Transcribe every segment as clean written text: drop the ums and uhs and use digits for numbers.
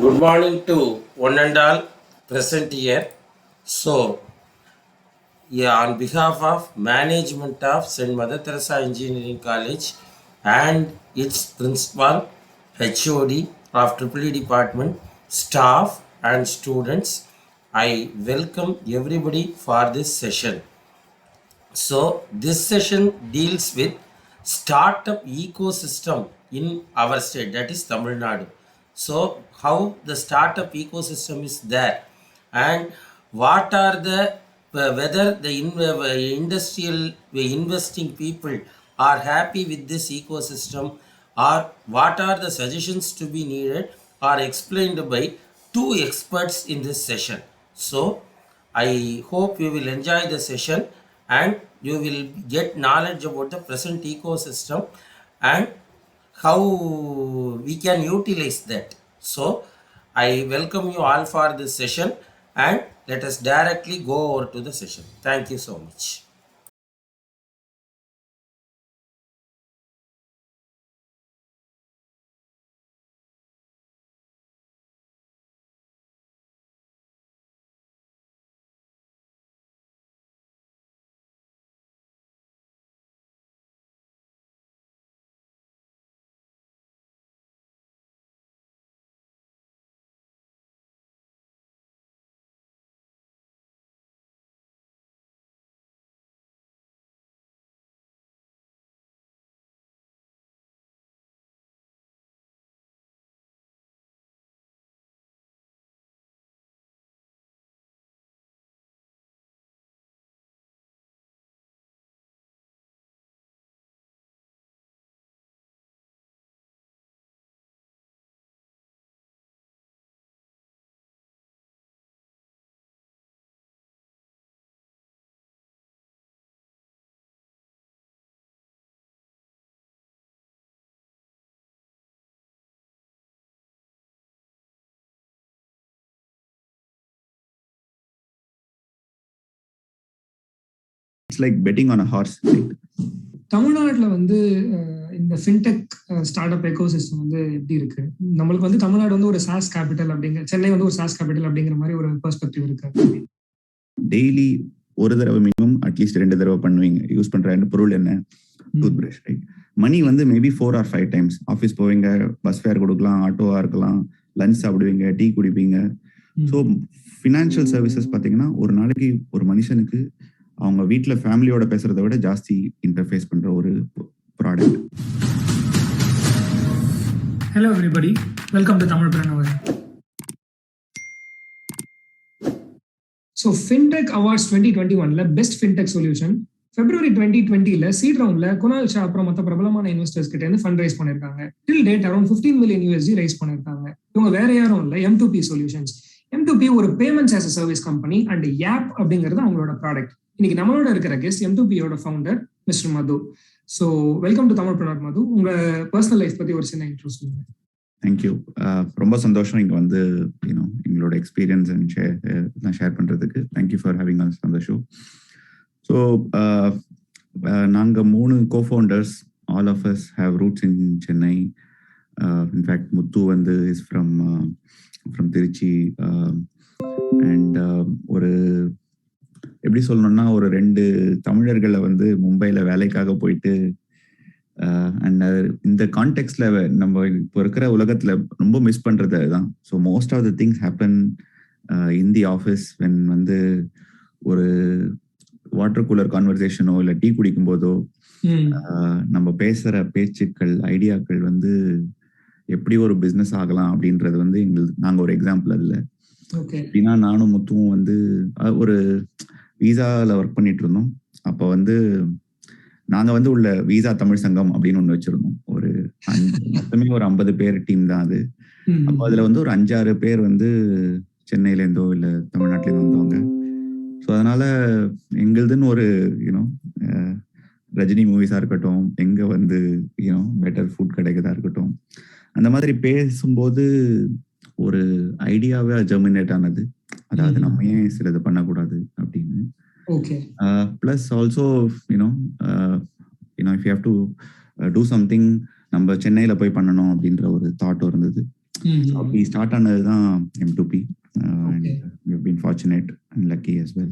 Good morning to one and all present here. So, yeah, on behalf of management of St.Mother Engineering College and its principal, HOD of EEE department, staff and students, I welcome everybody for this session. So this session deals with startup ecosystem in our state, that is Tamil Nadu. So how the startup ecosystem is there, and what are the whether the industrial investing people are happy with this ecosystem, or what are the suggestions to be needed are explained by two experts in this session. So I hope you will enjoy the session and you will get knowledge about the present ecosystem and how we can utilize that. So, I welcome you all for this session and let us directly go over to the session. Thank you so much. It's like betting on a horse. தமிழ்நாட்டில் வந்து இந்த fintech start up ecosystem வந்து எப்படி இருக்கு? நம்மளுக்கு வந்து தமிழ்நாடு வந்து ஒரு சாஸ் கேபிட்டல் அப்படிங்கிற, சென்னை வந்து ஒரு சாஸ் கேபிட்டல் அப்படிங்கிற மாதிரி ஒரு பெர்ஸ்பெக்டிவ் இருக்கு. டெய்லி ஒரு தடவை மினிமம் அட்லீஸ்ட் 2 தடவை பண்ணுவீங்க. யூஸ் பண்ற பொருள் என்ன? Tooth brush, right? மணி வந்து மேபி 4 or 5 times. ஆஃபீஸ் போவீங்க, பஸ் ஃபேர் கொடுக்கலாம், ஆட்டோவா இருக்கலாம், லஞ்ச் சாப்பிடுவீங்க, டீ குடிப்பீங்க. ஸோ ஃபினான்ஷியல் சர்வீசஸ் பார்த்தீங்கன்னா ஒரு நாளைக்கு ஒரு மனுஷனுக்கு அவங்க வீட்டில் ஃபேமிலியோட பேசுறதை விட ஜாஸ்தி இன்டர்ஃபேஸ் பண்ற ஒரு product. Hello everybody, welcome to Tamilpreneur. So fintech awards 2021ல பெஸ்ட் ஃபின்டெக் சொல்யூஷன் February 2020ல சீட் ரவுண்ட்ல குணால் ஷா அப்புறம் மற்ற பிரபலமான இன்வெஸ்டர்ஸ் கிட்ட இருந்து ஃபண்ட் ரைஸ் பண்ணிருக்காங்க. Till date around 15 million USD raise பண்ணிருக்காங்க. இவங்க வேற யாரும் இல்லை, M2P சொல்யூஷன்ஸ். M2P ஒரு payments as a service company and app அப்படிங்கிறது அவங்களோட ப்ராடக்ட். இன்னைக்கு நம்மளோட இருக்கிற கெஸ்ட் M2P-யோட founder mister Madhu. So welcome to Tamilpreneur Madhu. உங்க பர்சனல் லைஃப் பத்தி ஒரு சின்ன இன்ட்ரோ சொல்லுங்க. தேங்க்யூ. ரொம்ப சந்தோஷம் இங்கே வந்து எங்களோட எக்ஸ்பீரியன்ஸ் அண்ட் ஷேர் பண்ணுறதுக்கு. Thank you for having us on the show. So நாங்கள் 3 co-founders, all of us have roots in Chennai. In fact Muthu வந்து இஸ் ஃப்ரம் திருச்சி. அண்ட் ஒரு எப்படி சொல்லணும்னா ஒரு 2 தமிழர்களை வந்து மும்பையில் வேலைக்காக போயிட்டு அண்ட் இந்த கான்டெக்ட்ல நம்ம இப்போ இருக்கிற உலகத்துல ரொம்ப மிஸ் பண்றது அதுதான். So most of the things happen in the office. When வந்து ஒரு வாட்டர் கூலர் கான்வர்சேஷனோ இல்லை டீ குடிக்கும் போதோ நம்ம பேசுற பேச்சுக்கள், ஐடியாக்கள் வந்து எப்படி ஒரு பிஸ்னஸ் ஆகலாம் அப்படின்றது வந்து நாங்கள் ஒரு எக்ஸாம்பிள் அதில். அப்படின்னா நானும் முத்துவும் வந்து ஒரு வீசாவில் ஒர்க் பண்ணிட்டு இருந்தோம். அப்போ வந்து நாங்கள் வந்து உள்ள வீசா தமிழ் சங்கம் அப்படின்னு ஒன்று வச்சிருந்தோம். மொத்தமே ஒரு 50 பேர் டீம் தான் அது. அப்போ அதில் வந்து ஒரு 5-6 பேர் வந்து சென்னையிலேருந்தோ இல்லை தமிழ்நாட்டிலேருந்து வந்தவங்க. ஸோ அதனால எங்களுதுன்னு ஒரு ரஜினி மூவிஸாக இருக்கட்டும், எங்கே வந்து பெட்டர் ஃபுட் கிடைக்கிறதா இருக்கட்டும், அந்த மாதிரி பேசும்போது ஒரு ஐடியாவே ஜெர்மினேட் ஆனது. அதாவது நம்ம ஏன் சிலது பண்ணக்கூடாது அப்படின்னு. Plus also if you have to do something நம்ம சென்னையில போய் பண்ணணும் அப்படின்ற ஒரு தாட்டும் இருந்தது. அப்படி ஸ்டார்ட் ஆனது தான் M2P. Okay. We've been fortunate and lucky as well.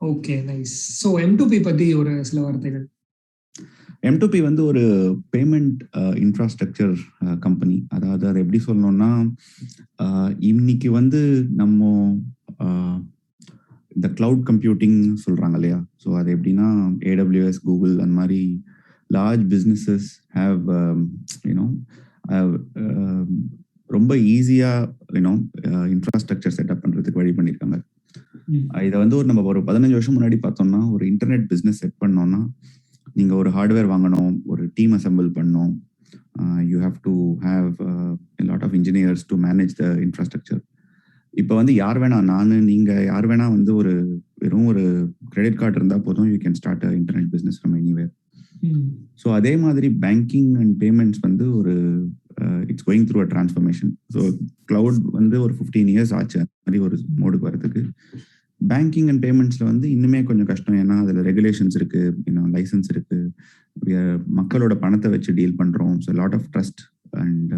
Okay, nice. So M2P பத்தி ஒரு சில வார்த்தைகள். M2P வந்து ஒரு பேமெண்ட் இன்ஃப்ராஸ்ட்ரக்சர் கம்பெனி. அதாவது அதை எப்படி சொல்லணும்னா, இன்னைக்கு வந்து நம்ம இந்த கிளவுட் கம்ப்யூட்டிங் சொல்றாங்க இல்லையா, ஸோ அது எப்படின்னா AWS, கூகுள் அந்த மாதிரி லார்ஜ் பிஸ்னஸஸ் ஹேவ் ரொம்ப ஈஸியாக இன்ஃப்ராஸ்ட்ரக்சர் செட்டப் பண்ணுறதுக்கு வழி பண்ணியிருக்காங்க. இதை வந்து நம்ம ஒரு 15 வருஷம் முன்னாடி பார்த்தோம்னா, ஒரு இன்டர்நெட் பிஸ்னஸ் செட் பண்ணோம்னா நீங்கள் ஒரு ஹார்ட்வேர் வாங்கணும், ஒரு டீம் அசெம்பிள் பண்ணணும், you have to have lot of engineers to manage the infrastructure. இப்போ வந்து யார் வேணா, நீங்கள் யார் வேணா வந்து வெறும் ஒரு கிரெடிட் கார்டு இருந்தால் போதும், you can start a internet business from anywhere. So அதே மாதிரி பேங்கிங் அண்ட் பேமெண்ட்ஸ் வந்து it's going through a transformation. So cloud வந்து ஒரு 15 years ஆச்சு அந்த மாதிரி ஒரு மோடுக்கு வரதுக்கு. பேங்கிங் அண்ட் பேமெண்ட்ஸ்ல வந்து இன்னுமே கொஞ்சம் கஷ்டம். ஏன்னா அதில் ரெகுலேஷன்ஸ் இருக்கு, லைசன்ஸ் இருக்கு, மக்களோட பணத்தை வச்சு டீல் பண்றோம். So lot of trust and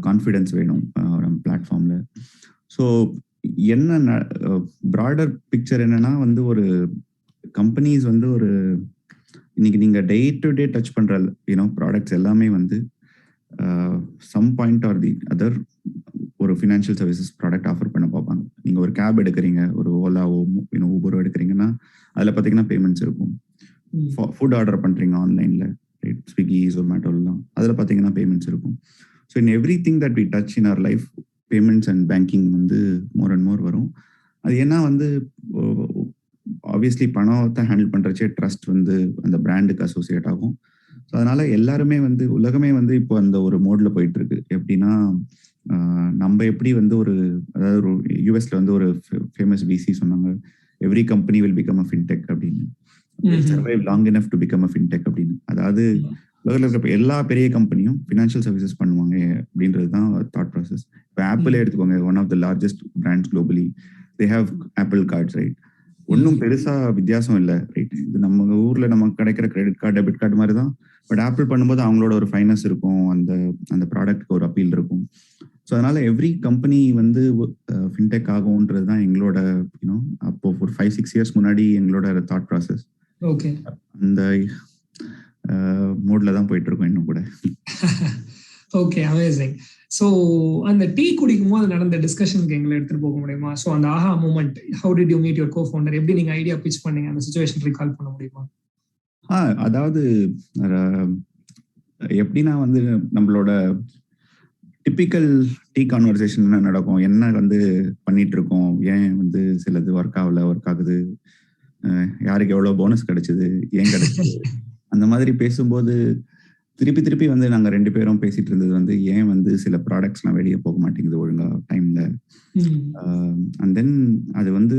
confidence வேணும் நம்ம பிளாட்ஃபார்ம்ல. ஸோ என்ன ப்ராடர் பிக்சர் என்னன்னா வந்து ஒரு கம்பெனிஸ் வந்து இன்னைக்கு நீங்க டே டு டே டச் பண்ற ப்ராடக்ட்ஸ் எல்லாமே வந்து some point or the other ஒரு ஃபினான்ஷியல் சர்வீசஸ் ப்ராடக்ட் ஆஃபர் பண்ண பார்ப்பாங்க. நீங்க ஒரு கேப் எடுக்கிறீங்க, ஒரு ஓலாவோ ஊபரோ எடுக்கிறீங்கன்னா அதில் பார்த்தீங்கன்னா பேமெண்ட்ஸ் இருக்கும். ஃபுட் ஆர்டர் பண்றீங்க ஆன்லைன்ல, ரைட், ஸ்விக்கி, ஜொமேட்டோலாம், அதில் பார்த்தீங்கன்னா பேமெண்ட்ஸ் இருக்கும். So in everything that we touch in our life, payments and banking வந்து மோர் அண்ட் மோர் வரும். அது ஏன்னா வந்து ஆப்வியஸ்லி பணத்தை ஹேண்டில் பண்றச்சே ட்ரஸ்ட் வந்து அந்த பிராண்டுக்கு அசோசியேட் ஆகும். ஸோ அதனால எல்லாருமே வந்து உலகமே வந்து இப்போ அந்த ஒரு மோட்ல போயிட்டு இருக்கு. எப்படின்னா நம்ம எப்படி வந்து அதாவது ஒரு யூஎஸ்ல வந்து ஒரு ஃபேமஸ் விசி சொன்னாங்க, every company will become a fintech அப்படின்னு, survive long enough to become a fintech அப்படின்னு. அதாவது உலகத்தில் இருக்கிற எல்லா பெரிய கம்பெனியும் ஃபினான்ஷியல் சர்வீசஸ் பண்ணுவாங்க அப்படின்றது தான் தாட் ப்ராசஸ். இப்போ ஆப்பிளே எடுத்துக்கோங்க, one of the largest brands globally, they have Apple cards, right. ஒன்றும் பெருசா வித்தியாசம் இல்லை, ரைட். இது நம்ம ஊர்ல நமக்கு கிடைக்கிற கிரெடிட் கார்டு, டெபிட் கார்டு மாதிரி தான். பட் ஆப்பிள் பண்ணும்போது அவங்களோட ஒரு ஃபைனஸ் இருக்கும், அந்த ப்ராடக்ட்க்கு ஒரு அப்பீல் இருக்கும். ஸோ அதனால எவ்ரி கம்பெனி வந்து ஃபின்டெக் ஆகும்ன்றது தான் எங்களோட அப்போ ஒரு 5-6 years முன்னாடி எங்களோட தாட் ப்ராசஸ். ஓகே, அந்த மோட்ல தான் போயிட்டு இருக்கோம் இன்னும் கூட. Okay, amazing. ஸோ அந்த டீ குடிக்கும் போது நடந்த டிஸ்கஷனுக்கு எங்களை எடுத்துட்டு போக முடியுமா? ஸோ அந்த aha moment, how did you meet your cofounder, எப்படி நீங்க ஐடியா பிச் பண்ணீங்க, அந்த சிச்சுவேஷன் ரீகால் பண்ண முடியுமா? அதாவது எப்படின்னா வந்து நம்மளோட டிப்பிக்கல் டீ கான்வர்சேஷன் என்ன நடக்கும், என்ன வந்து பண்ணிட்டு இருக்கோம், ஏன் வந்து சிலது ஒர்க் ஆகுது, யாருக்கு எவ்வளோ போனஸ் கிடைச்சது, ஏன் கிடைச்சது, அந்த மாதிரி பேசும்போது திருப்பி வந்து நாங்க 2 பேரும் பேசிட்டு இருந்தது வந்து ஏன் வந்து சில ப்ராடக்ட்ஸ்லாம் வெளியே போக மாட்டேங்குது ஒழுங்கா டைம்ல. அண்ட் தென் அது வந்து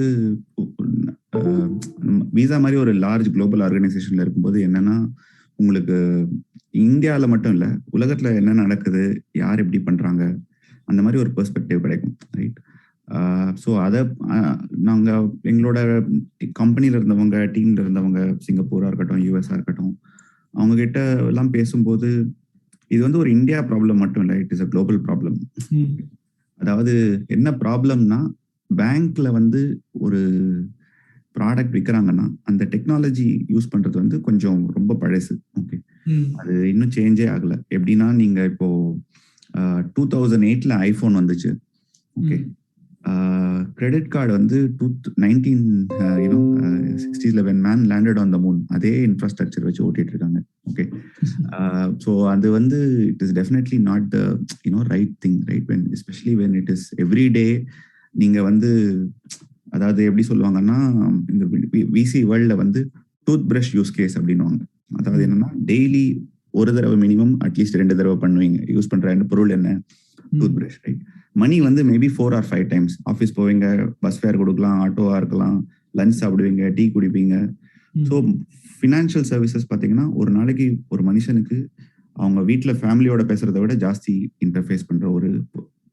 விசா மாதிரி ஒரு லார்ஜ் குளோபல் ஆர்கனைசேஷன்ல இருக்கும்போது என்னன்னா, உங்களுக்கு இந்தியாவில் மட்டும் இல்லை, உலகத்துல என்ன நடக்குது, யார் எப்படி பண்றாங்க, அந்த மாதிரி ஒரு பெர்ஸ்பெக்டிவ் கிடைக்கும், ரைட். ஸோ அதை நாங்கள் எங்களோட கம்பெனியில் இருந்தவங்க, டீம்ல இருந்தவங்க, சிங்கப்பூராக இருக்கட்டும், யூஎஸ்ஆ இருக்கட்டும், அவங்க கிட்ட எல்லாம் பேசும்போது இது வந்து ஒரு இந்தியா ப்ராப்ளம் மட்டும் இல்லை, it is a global problem. அதாவது என்ன ப்ராப்ளம்னா, பேங்க்ல வந்து ஒரு ப்ராடக்ட் விற்கிறாங்கன்னா அந்த டெக்னாலஜி யூஸ் பண்றது வந்து கொஞ்சம் ரொம்ப பழசு. ஓகே, அது இன்னும் சேஞ்சே ஆகல. எப்படின்னா நீங்க இப்போ 2008 ஐபோன் வந்துச்சு. ஓகே, கிரெடிட் கார்டு வந்து 1960s when man landed on the moon, அதே இன்ஃப்ராஸ்ட்ரக்சர் வச்சு ஓட்டிட்டு இருக்காங்க. ஓகே, ஸோ அது வந்து it is definitely not the right thing, right, when especially when it is every day. நீங்க வந்து அதாவது எப்படி சொல்லுவாங்கன்னா, இந்த விசி வேர்ல்ட்ல வந்து டூத் பிரஷ் யூஸ் கேஸ் அப்படின்னுவாங்க. அதாவது என்னன்னா டெய்லி ஒரு தடவை மினிமம் அட்லீஸ்ட் 2 தடவை பண்ணுவீங்க, யூஸ் பண்ற பொருள் என்ன, டூத் பிரஷ், ரைட். மணி வந்து மேபி 4 or 5 times. ஆஃபீஸ் போவீங்க, பஸ் ஃபேர் கொடுக்கலாம், ஆட்டோவா இருக்கலாம், லஞ்ச் சாப்பிடுவீங்க, டீ குடிப்பீங்க. ஸோ ஃபினான்ஷியல் சர்வீசஸ் பார்த்தீங்கன்னா ஒரு நாளைக்கு ஒரு மனுஷனுக்கு அவங்க வீட்டில் ஃபேமிலியோட பேசுறதை விட ஜாஸ்தி இன்டர்ஃபேஸ் பண்ற ஒரு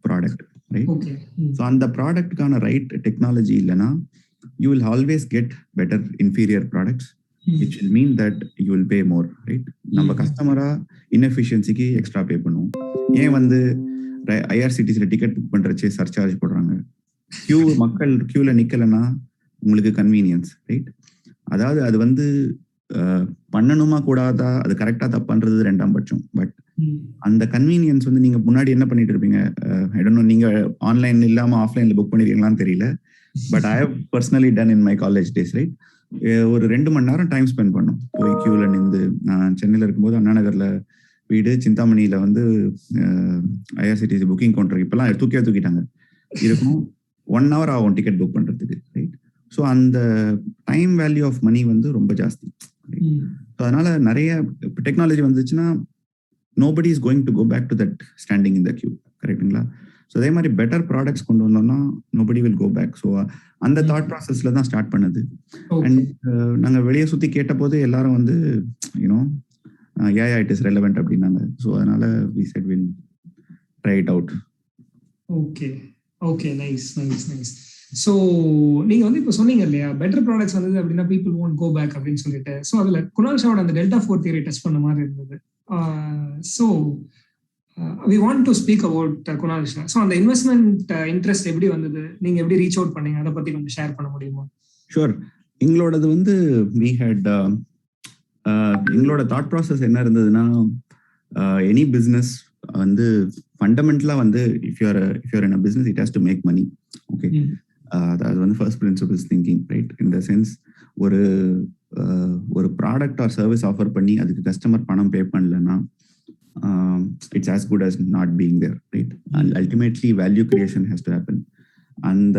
ப்ராடக்ட், ரைட். ஸோ அந்த ப்ராடக்ட்கான ரைட் டெக்னாலஜி இல்லைன்னா you will always get better inferior products, which will mean that you will pay more, right. நம்ம கஸ்டமரா இன்எஃபிஷியன்சிக்கு எக்ஸ்ட்ரா பே பண்ணுவோம். ஏன் வந்து ஐஆர்சிடிசியில் டிக்கெட் புக் பண்ணுறச்சே சர்சார்ஜ் போடுறாங்க. மக்கள் கியூவில் நிற்கலைன்னா உங்களுக்கு கன்வீனியன்ஸ், ரைட்? அதாவது அது வந்து பண்ணணுமா கூடாதா, அது கரெக்டாக தப்புன்றது ரெண்டாம் பட்சம். பட் அந்த கன்வீனியன்ஸ் வந்து நீங்கள் முன்னாடி என்ன பண்ணிட்டு இருப்பீங்க, ஐ டோன்ட் நோ, நீங்கள் ஆன்லைன் இல்லாமல் ஆஃப்லைனில் புக் பண்ணிருக்கீங்களான்னு தெரியல. But I have personally done in my college days, right? ஒரு 2 மணி நேரம் டைம் ஸ்பெண்ட் பண்ணோம் போய் கியூவில் நின்று. நான் சென்னையில் இருக்கும்போது அண்ணா நகரில் வீடு, சிந்தாமணியில் வந்து ஐஆர்சிடிசி புக்கிங் கவுண்டர் இப்போலாம் தூக்கிட்டாங்க. இருக்கும் 1 hour ஆகும் டிக்கெட் புக் பண்ணுறதுக்கு, ரைட்? ஸோ அந்த டைம் வேல்யூ ஆஃப் மணி வந்து ரொம்ப ஜாஸ்தி. ஸோ அதனால நிறைய டெக்னாலஜி வந்துச்சுன்னா nobody is going to go back to that standing in the queue, கரெக்டுங்களா? ஸோ அதே மாதிரி பெட்டர் ப்ராடக்ட்ஸ் கொண்டு வந்தோம்னா nobody will go back. So அந்த தாட் ப்ராசஸ்ல தான் ஸ்டார்ட் பண்ணது. அண்ட் நாங்கள் வெளியே சுற்றி கேட்டபோது எல்லாரும் வந்து யூனோ இட் இஸ் ரெலவெண்ட் அப்படின்னாங்க. ஸோ அதனால we said will try it out. Okay, nice. So நீங்க வந்து இப்போ சொன்னீங்க இல்லையா, பெட்டர் ப்ராடக்ட்ஸ் வந்தது அப்படின்னா பீப்புள் won't go back அப்படின்னு சொல்லிட்டு. ஸோ அதுல குணால் ஷாவோட அந்த டெல்டா 4 தியரி டெஸ்ட் பண்ண மாதிரி இருந்தது. So we want to speak about Kunal Shah. So அந்த இன்வெஸ்ட்மெண்ட் இன்ட்ரெஸ்ட் எப்படி வந்தது, நீங்க எப்படி ரீச் அவுட் பண்ணீங்க, அதை பத்தி கொஞ்சம் ஷேர் பண்ண முடியுமா? ஷூர். எங்களோடது வந்து எங்களோட தாட் ப்ராசஸ் என்ன இருந்ததுன்னா, எனி பிஸ்னஸ் வந்து ஃபண்டமெண்டலா வந்து if you're in a business it has to make money. Okay, அது வந்து ஃபர்ஸ்ட் பிரின்சிபிள்ஸ் திங்கிங், ரைட்? இந்த சென்ஸ் ஒரு ப்ராடக்ட் ஆர் சர்வீஸ் ஆஃபர் பண்ணி அதுக்கு கஸ்டமர் பணம் பே பண்ணலன்னா it's as good as not being there, right? And ultimately value creation has to happen. அந்த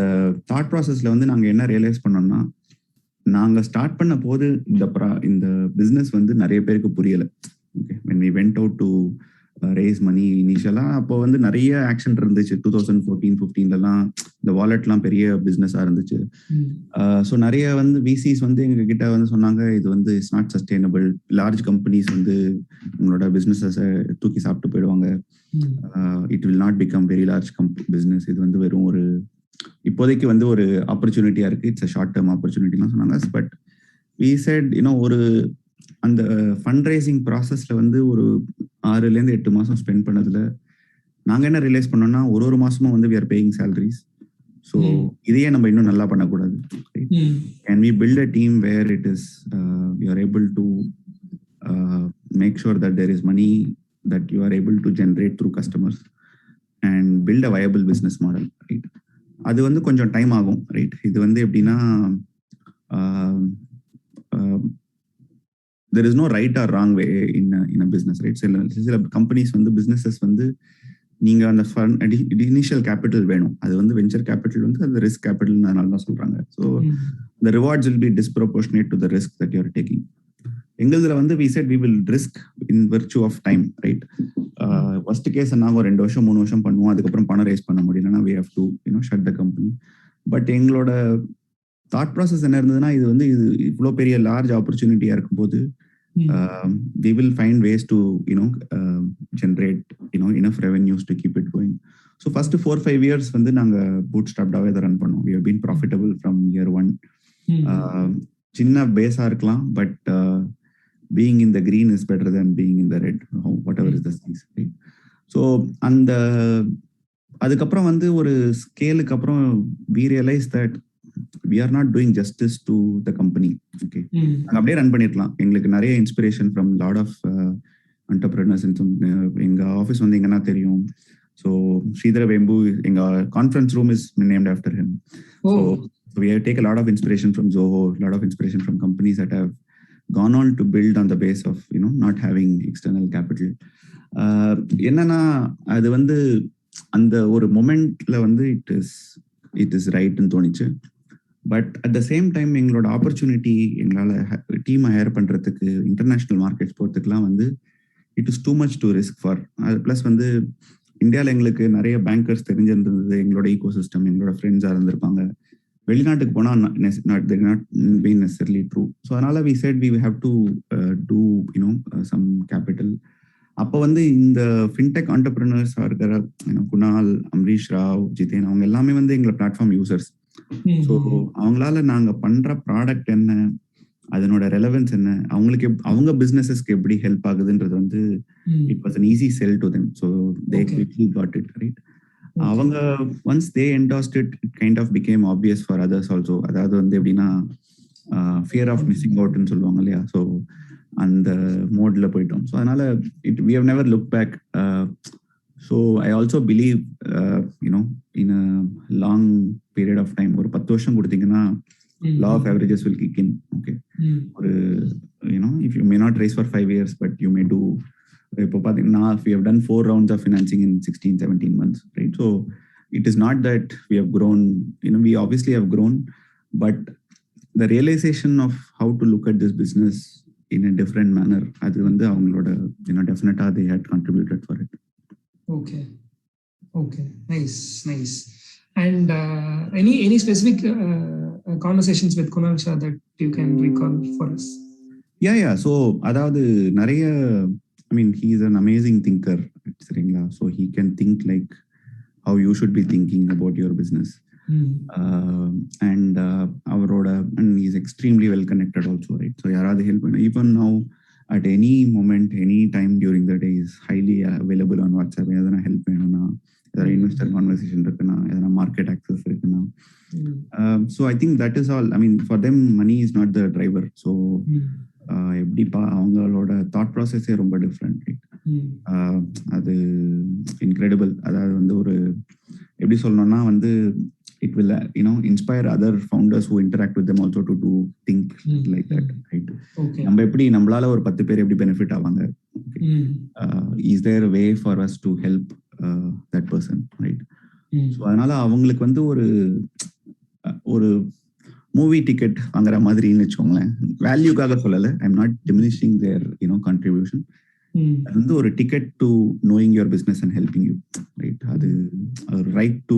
thought ப்ராசஸ்ல வந்து நாங்கள் என்ன ரியலைஸ் பண்ணோம்னா, நாங்கள் ஸ்டார்ட் பண்ண போது இந்த பிஸ்னஸ் வந்து நிறைய பேருக்கு புரியலை. Okay, when we went out to raise money initially, அப்போ வந்து நிறைய ஆக்ஷன் இருந்துச்சு. 2014-15 இந்த வாலெட்லாம் பெரிய பிஸ்னஸாக இருந்துச்சு. ஸோ நிறைய வந்து விசிஸ் வந்து எங்ககிட்ட வந்து சொன்னாங்க, இது வந்து it's not sustainable, large companies வந்து உங்களோட பிஸ்னஸை தூக்கி சாப்பிட்டு போயிடுவாங்க, it will not become very large business, இது வந்து வெறும் ஒரு இப்போதைக்கு வந்து ஒரு ஆப்பர்ச்சுனிட்டியா இருக்கு, இட்ஸ் அ ஷார்ட் டேர்ம் ஆப்பர்ச்சுனிட்டிலாம் சொன்னாங்க. பட் வி செட் ஒரு அந்த ஃபண்ட் ரைசிங் ப்ராசஸ்ல வந்து ஒரு 6-8 மாசம் ஸ்பெண்ட் பண்ணதுல நாங்க என்ன ரியலைஸ் பண்ணோம்னா, ஒரு மாசமும் வந்து we are paying salaries. So இதையே நம்ம இன்னும் நல்லா பண்ணக்கூடாது. Can we build a team where it is you are able to make sure that there is money that you are able to generate through customers and build a viable business model, right? அது வந்து கொஞ்சம் time ஆகும், right? இது வந்து எப்படின்னா, there is no right or wrong way in a business, right? சில companies வந்து businesses வந்து நீங்க அந்த இனிஷியல் கேபிட்டல் வேணும், அது வந்து வெஞ்சர் கேபிட்டல் வந்து அந்த ரிஸ்க் கேபிட்டல் அதனால தான் சொல்றாங்க. So the rewards will be disproportionate to the risk that you are taking. எங்களதுல வந்து we said we will risk in virtue of time, right? First case நாங்கள் 2 வருஷம் 3 வருஷம் பண்ணுவோம், அதுக்கப்புறம் பணம் ரைஸ் பண்ண முடியலன்னா we have to shut the company. But எங்களோட தாட் ப்ராசஸ் என்ன இருந்ததுன்னா, இது வந்து இவ்வளோ பெரிய லார்ஜ் ஆப்பர்ச்சுனிட்டியா இருக்கும்போது we will find ways to generate enough revenues to keep it going. So first 4-5 years வந்து நாங்க bootstrapped-ஆவே ரன் பண்ணோம். We have been profitable from year 1. சின்ன பேஸா இருக்கலாம், but being in the green is better than being in the red, whatever is the case, right? So அந்த அதுக்கப்புறம் வந்து ஒரு ஸ்கேலுக்கு அப்புறம் we realize that we are not doing justice to the company. Okay, நாங்க அப்படியே run பண்ணிடலாம். எங்களுக்கு நிறைய inspiration from lot of entrepreneurs. எங்க ஆஃபீஸ் வந்து எங்கன்னா தெரியும். ஸோ ஸ்ரீதர வேம்பு, எங்க conference room is named after him. So we have taken a lot of inspiration from Zoho, a lot of inspiration from companies that have gone on to build on the base of not having external capital. என்னன்னா அது வந்து அந்த ஒரு மொமெண்ட்ல வந்து it is ரைட்னு தோணிச்சு. But at the same time எங்களோட opportunity, எங்களால் டீமை ஹையர் பண்ணுறதுக்கு, இன்டர்நேஷ்னல் மார்க்கெட்ஸ் போகிறதுக்குலாம் வந்து it is too much to risk for. அது ப்ளஸ் வந்து இந்தியாவில் எங்களுக்கு நிறைய பேங்கர்ஸ் தெரிஞ்சிருந்தது, எங்களோட ஈகோ சிஸ்டம், எங்களோட ஃப்ரெண்ட்ஸாக இருந்திருப்பாங்க. வெளிநாட்டுக்கு போனால் not be necessarily true. So அதனால் we said we have to do some capital. அப்போ வந்து இந்த ஃபின்டெக் ஆண்டர்பிரினர்ஸாக இருக்கிற குணால், அம்ரீஷ் ராவ், ஜிதேன், அவங்க எல்லாமே வந்து எங்களை பிளாட்ஃபார்ம் யூசர்ஸ். ஸோ அவங்களால நாங்கள் பண்ற ப்ராடக்ட் என்ன, அதனோட ரெலவென்ஸ் என்ன, அவங்களுக்கு அவங்க பிஸ்னஸஸ்க்கு எப்படி ஹெல்ப் ஆகுதுன்றது வந்து it was an easy sell to them. So they quickly got it right. அவங்க once they understood it kind of became obvious for others also. அதாவது வந்து எப்படின்னா ஃபியர் ஆஃப் மிஸ்ஸிங் அவுட்னு சொல்லுவாங்க இல்லையா, ஸோ அந்த மோட்ல போயிட்டோம். ஸோ அதனால we have never looked back. So I also believe in a long period of time, ஒரு 10 வருஷம் கொடுத்தீங்கன்னா law of averages will kick in. Okay, ஒரு if you may not raise for 5 years but you may do, இப்போ பார்த்தீங்கன்னா we have done 4 rounds of financing in 16-17 months, right? So it is not that we have grown, we obviously have grown, but the realization of how to look at this business in a different manner, அது வந்து அவங்களோட definitely they had contributed for it. Okay, nice. And any specific conversations with Kunal Shah that you can recall for us? Yeah, so அதாவது நிறைய, I mean, he is an amazing thinker, சரிங்களா? So he can think like how you should be thinking about your business. And அவரோட, and he is extremely well connected also, right? So யாராவது help பண்ண, even now at any moment, any time during the day is highly available on WhatsApp. எதனா help வேணும்னா, எதனா investor conversation இருக்குன்னா, எதனா market access இருக்குன்னா. So I think that is all. I mean, for them money is not the driver. So எப்படிப்பா அவங்களோட thought ப்ராசஸே ரொம்ப different, right? அது இன்க்ரெடிபிள். அதாவது வந்து ஒரு எப்படி சொல்லணும்னா வந்து it will inspire other founders who interact with them also to do think like that, right? நம்ம எப்படி நம்மளால ஒரு 10 பேர் எப்படி பெனிஃபிட் ஆவாங்க, is there a way for us to help that person, right? So அதனால அவங்களுக்கு வந்து ஒரு மூவி டிக்கெட் வாங்குற மாதிரின்னு வச்சுக்கோங்களேன். வேல்யூக்காக சொல்லலை, I am not diminishing there contribution. அது வந்து ஒரு ticket to knowing your business and helping you, right? அது ரைட் டு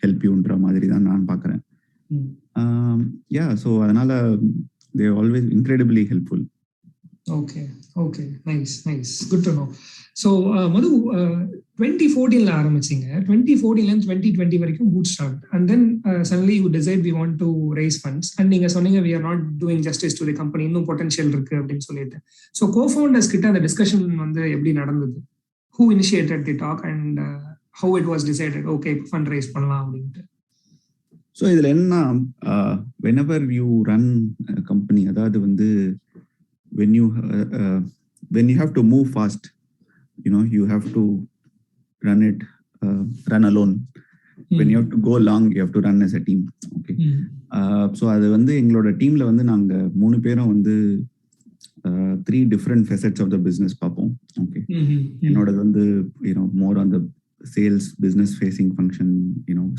ஹெல்ப் யூன்ற மாதிரி தான் நான் பார்க்குறேன். ஸோ அதனால they always incredibly helpful. Okay, nice, good to know. So Madhu, 2014 ஆரம்பிச்சிங்க. 2014 2020 வரைக்கும் bootstrap, and then suddenly you decide we want to raise funds, and நீங்க சொன்னீங்க we are not doing justice to the company, இன்னும் potential இருக்கு அப்படின்னு சொல்லிட்டு. So co-founders கிட்ட அந்த discussion வந்து எப்படி நடந்தது? Who initiated the talk and how it was decided, okay fund raise பண்ணலாம் அப்படின்ட்டு? ஸோ இதில் என்ன, whenever you run a company, அதாவது வந்து when you have to move fast, you have to run alone. When you have to go long, you have to run as a team. Okay. So அது வந்து எங்களோட டீம்ல வந்து நாங்க 3 பேரும் வந்து 3 different facets of the business பார்ப்போம். Okay. என்னோட வந்து more on the sales, business facing function,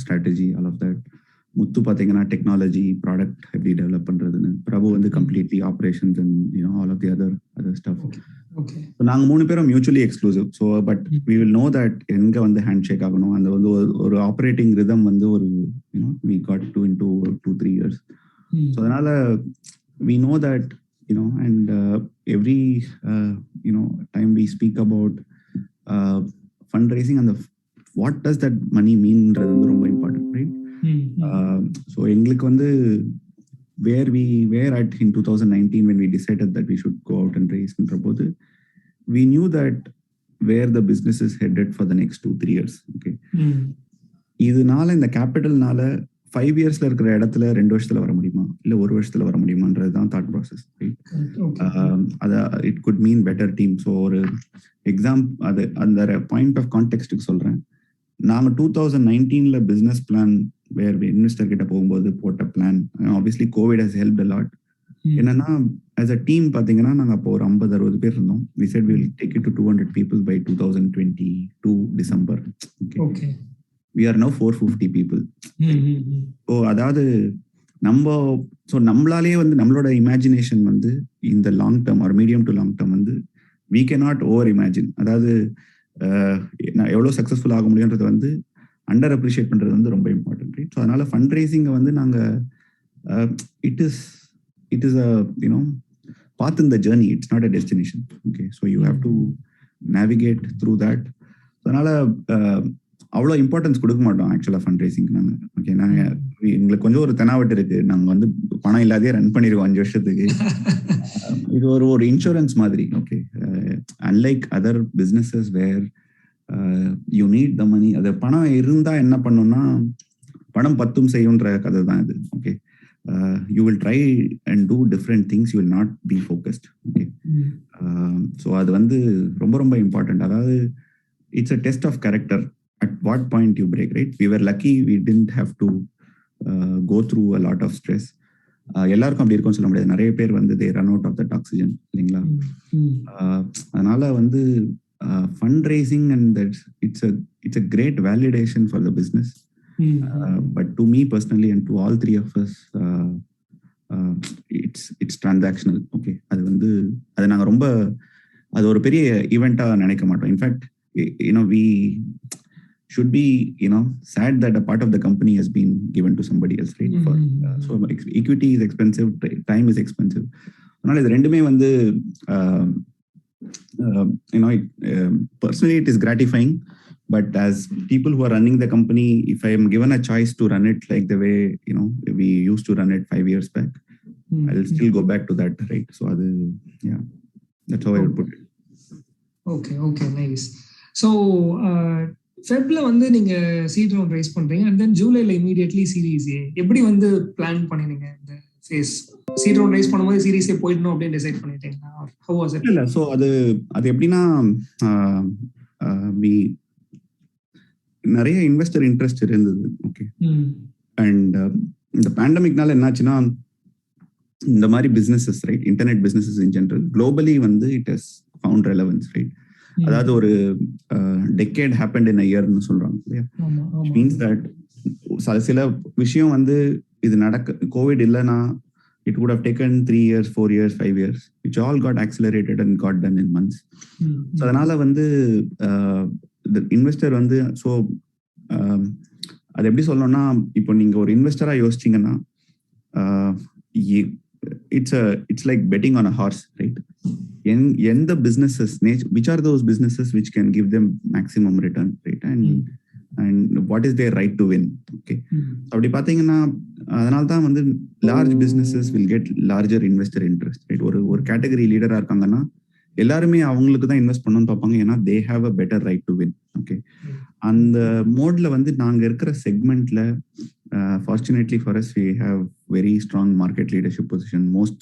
strategy, all of that. முத்து பார்த்தீங்கன்னா டெக்னாலஜி, ப்ராடக்ட் எப்படி டெவலப் பண்ணுறதுன்னு. பிரபு வந்து completely operations and all of the other stuff. So நாங்கள் 3 பேரும் mutually exclusive. So but we will know that எங்கே வந்து hand shake ஆகணும், அந்த வந்து ஒரு ஆப்ரேட்டிங் ரிதம் வந்து ஒரு we got to in 2-3 years. So அதனால we know that and every time we speak about fund raising, அந்த வாட் டஸ் தட் மணி மீன்ன்றது வந்து ரொம்ப இம்பார்ட்டன்ட், ரைட்? So எங்களுக்கு வந்து where we were at in 2019 when we decided that we should go out and raise ன்ற போது we knew that where the business is headed for the next 2-3 years. Okay. இதனால இந்த கேபிட்டல்னால 5 yearsல இருக்கிற இடத்துல 2 வருஷத்துல வர முடியுமா, இல்ல 1 வருஷத்துல வர முடியுமான்றது தான் thought process, right? It good mean better team. So ஒரு அது அந்த பாயிண்ட் ஆஃப் கான்டெக்ஸ்டுக்கு சொல்றேன். நாங்கள் 2019 பிஸ்னஸ் பிளான் வேர் இன்வெஸ்டர் கிட்ட போகும்போது போட்ட plan, obviously covid has helped a lot. என்னன்னா ஆஸ் அ டீம் பார்த்தீங்கன்னா நாங்கள் அப்போ ஒரு 50-60 பேர் இருந்தோம். We said we will take it to 200 people by 2022 December. Okay, we are now 450 people. Oh, அதாவது நம்மளாலேயே வந்து நம்மளோட இமேஜினேஷன் வந்து இந்த long term or medium to long term வந்து we can not over imagine. அதாவது எவ்வளோ சக்ஸஸ்ஃபுல் ஆக முடியுன்றது வந்து அண்டர் அப்ரிஷியேட் பண்ணுறது வந்து ரொம்ப இம்பார்ட்டன்ட், ரைட்? ஸோ அதனால ஃபண்ட் ரைசிங்கை வந்து நாங்கள் it is a path in the journey, it's not a destination. Okay, so you have to navigate through that. அதனால அவ்வளோ இம்பார்ட்டன்ஸ் கொடுக்க மாட்டோம் ஆக்சுவலாக ஃபண்ட் ரைசிங்க்கு நாங்கள். ஓகே, நாங்கள் எங்களுக்கு கொஞ்சம் ஒரு தெனாவட்டு இருக்கு. நாங்கள் வந்து பணம் இல்லாதே ரன் பண்ணிடுவோம் 5 வருஷத்துக்கு. இது ஒரு இன்சூரன்ஸ் மாதிரி. Okay, unlike other businesses where you need the money. அது பணம் இருந்தால் என்ன பண்ணுன்னா பணம் பத்தும் செய்யுன்ற கதை தான் இது. Okay, you will try and do different things, you will not be focused. Okay, so அது வந்து ரொம்ப ரொம்ப இம்பார்ட்டன்ட். அதாவது it's a test of character. At what point you break, right? We were lucky, we didn't have to go through a lot of stress. எல்லாருக்கும் அப்படி இருக்கும்னு சொல்ல முடியாது. நிறைய பேர் வந்து they run out of that oxygen, இல்லைங்களா? அதனால வந்து fundraising and that it's a great validation for the business. But to me personally and to all three of us, it's transactional. Okay, அது வந்து அது நாங்க ரொம்ப அது ஒரு பெரிய ஈவெண்டா நினைக்க மாட்டோம். In fact we should be sad that a part of the company has been given to somebody else, right? So equity is expensive, time is expensive. அதனால இது ரெண்டுமே வந்து personally it is gratifying. But as people who are running the company, if I am given a choice to run it like the way we used to run it 5 years back, I'll still go back to that, right? So yeah, that's how I would put it. Okay, nice. So ஃபெப்ல வந்து நீங்க seed round raise பண்றீங்க and then ஜூலைல immediately series A எப்படி வந்து plan பண்ணினீங்க? இந்த phase seed round raise பண்ணும்போது சீரிஸ் ஏ போயிடணும் அப்படின்னு டிசைட் பண்ணிட்டீங்களா? how was it? இல்ல, சோ அது எப்படின்னா நிறைய இன்வெஸ்டர் இன்ட்ரெஸ்ட் இருந்தது. ஓகே, அண்ட் இந்த பேண்டமிக்னால என்னாச்சுன்னா இந்த மாதிரி businesses, right, internet businesses in general globally வந்து it has found relevance, right? அதாவது ஒரு டெக்கேட் ஹேப்பன்ட் இன் அ இயர்னு சொல்றாங்க இல்லையா? மீன்ஸ் தட் சில விஷயம் வந்து இது கோவிட் இல்லைன்னா it would have taken 3 years, 4 years, 5 years, which all got accelerated and got done in months. So அதனால வந்து இன்வெஸ்டர் வந்து ஸோ அது எப்படி சொல்லணும்னா, இப்போ நீங்க ஒரு இன்வெஸ்டரா யோசிச்சீங்கன்னா it's like betting on a horse, right? எந்த businesses which are those businesses which can give them maximum return, right? And what is their right to win? Okay, அப்படி பாத்தீங்கன்னா அதனால தான் வந்து large businesses will get larger investor interest, right? ஒரு category லீடரா இருக்காங்கன்னா எல்லாருமே அவங்களுக்கு தான் இன்வெஸ்ட் பண்ணணும்னு பார்ப்பாங்க, ஏன்னா they have a better right to win. Okay, அந்த மோட்ல வந்து நாங்க இருக்கிற செக்மெண்ட்ல fortunately for us we have very strong market leadership position. Most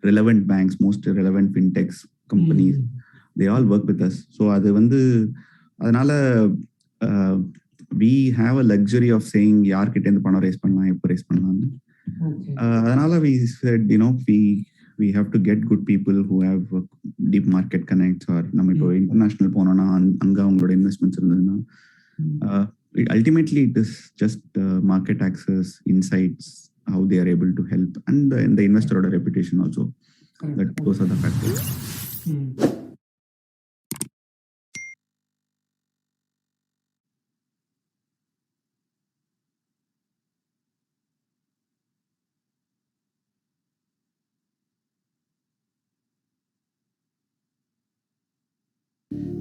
relevant banks, most relevant fintechs companies, they all work with us. So அது வந்து அதனால we have a luxury of saying யார்கிட்ட இருந்து பணம் ரைஸ் பண்ணலாம், எப்போ ரைஸ் பண்ணலாம்னு. அதனால we said we have to get good people who have deep market connects, or நம்ம இப்போ இன்டர்நேஷனல் போனோம்னா அங்க அவங்களோட இன்வெஸ்ட்மெண்ட்ஸ் இருந்ததுன்னா ultimately it is just market access, insights, how they are able to help, and the investor order reputation also. Those are the factors.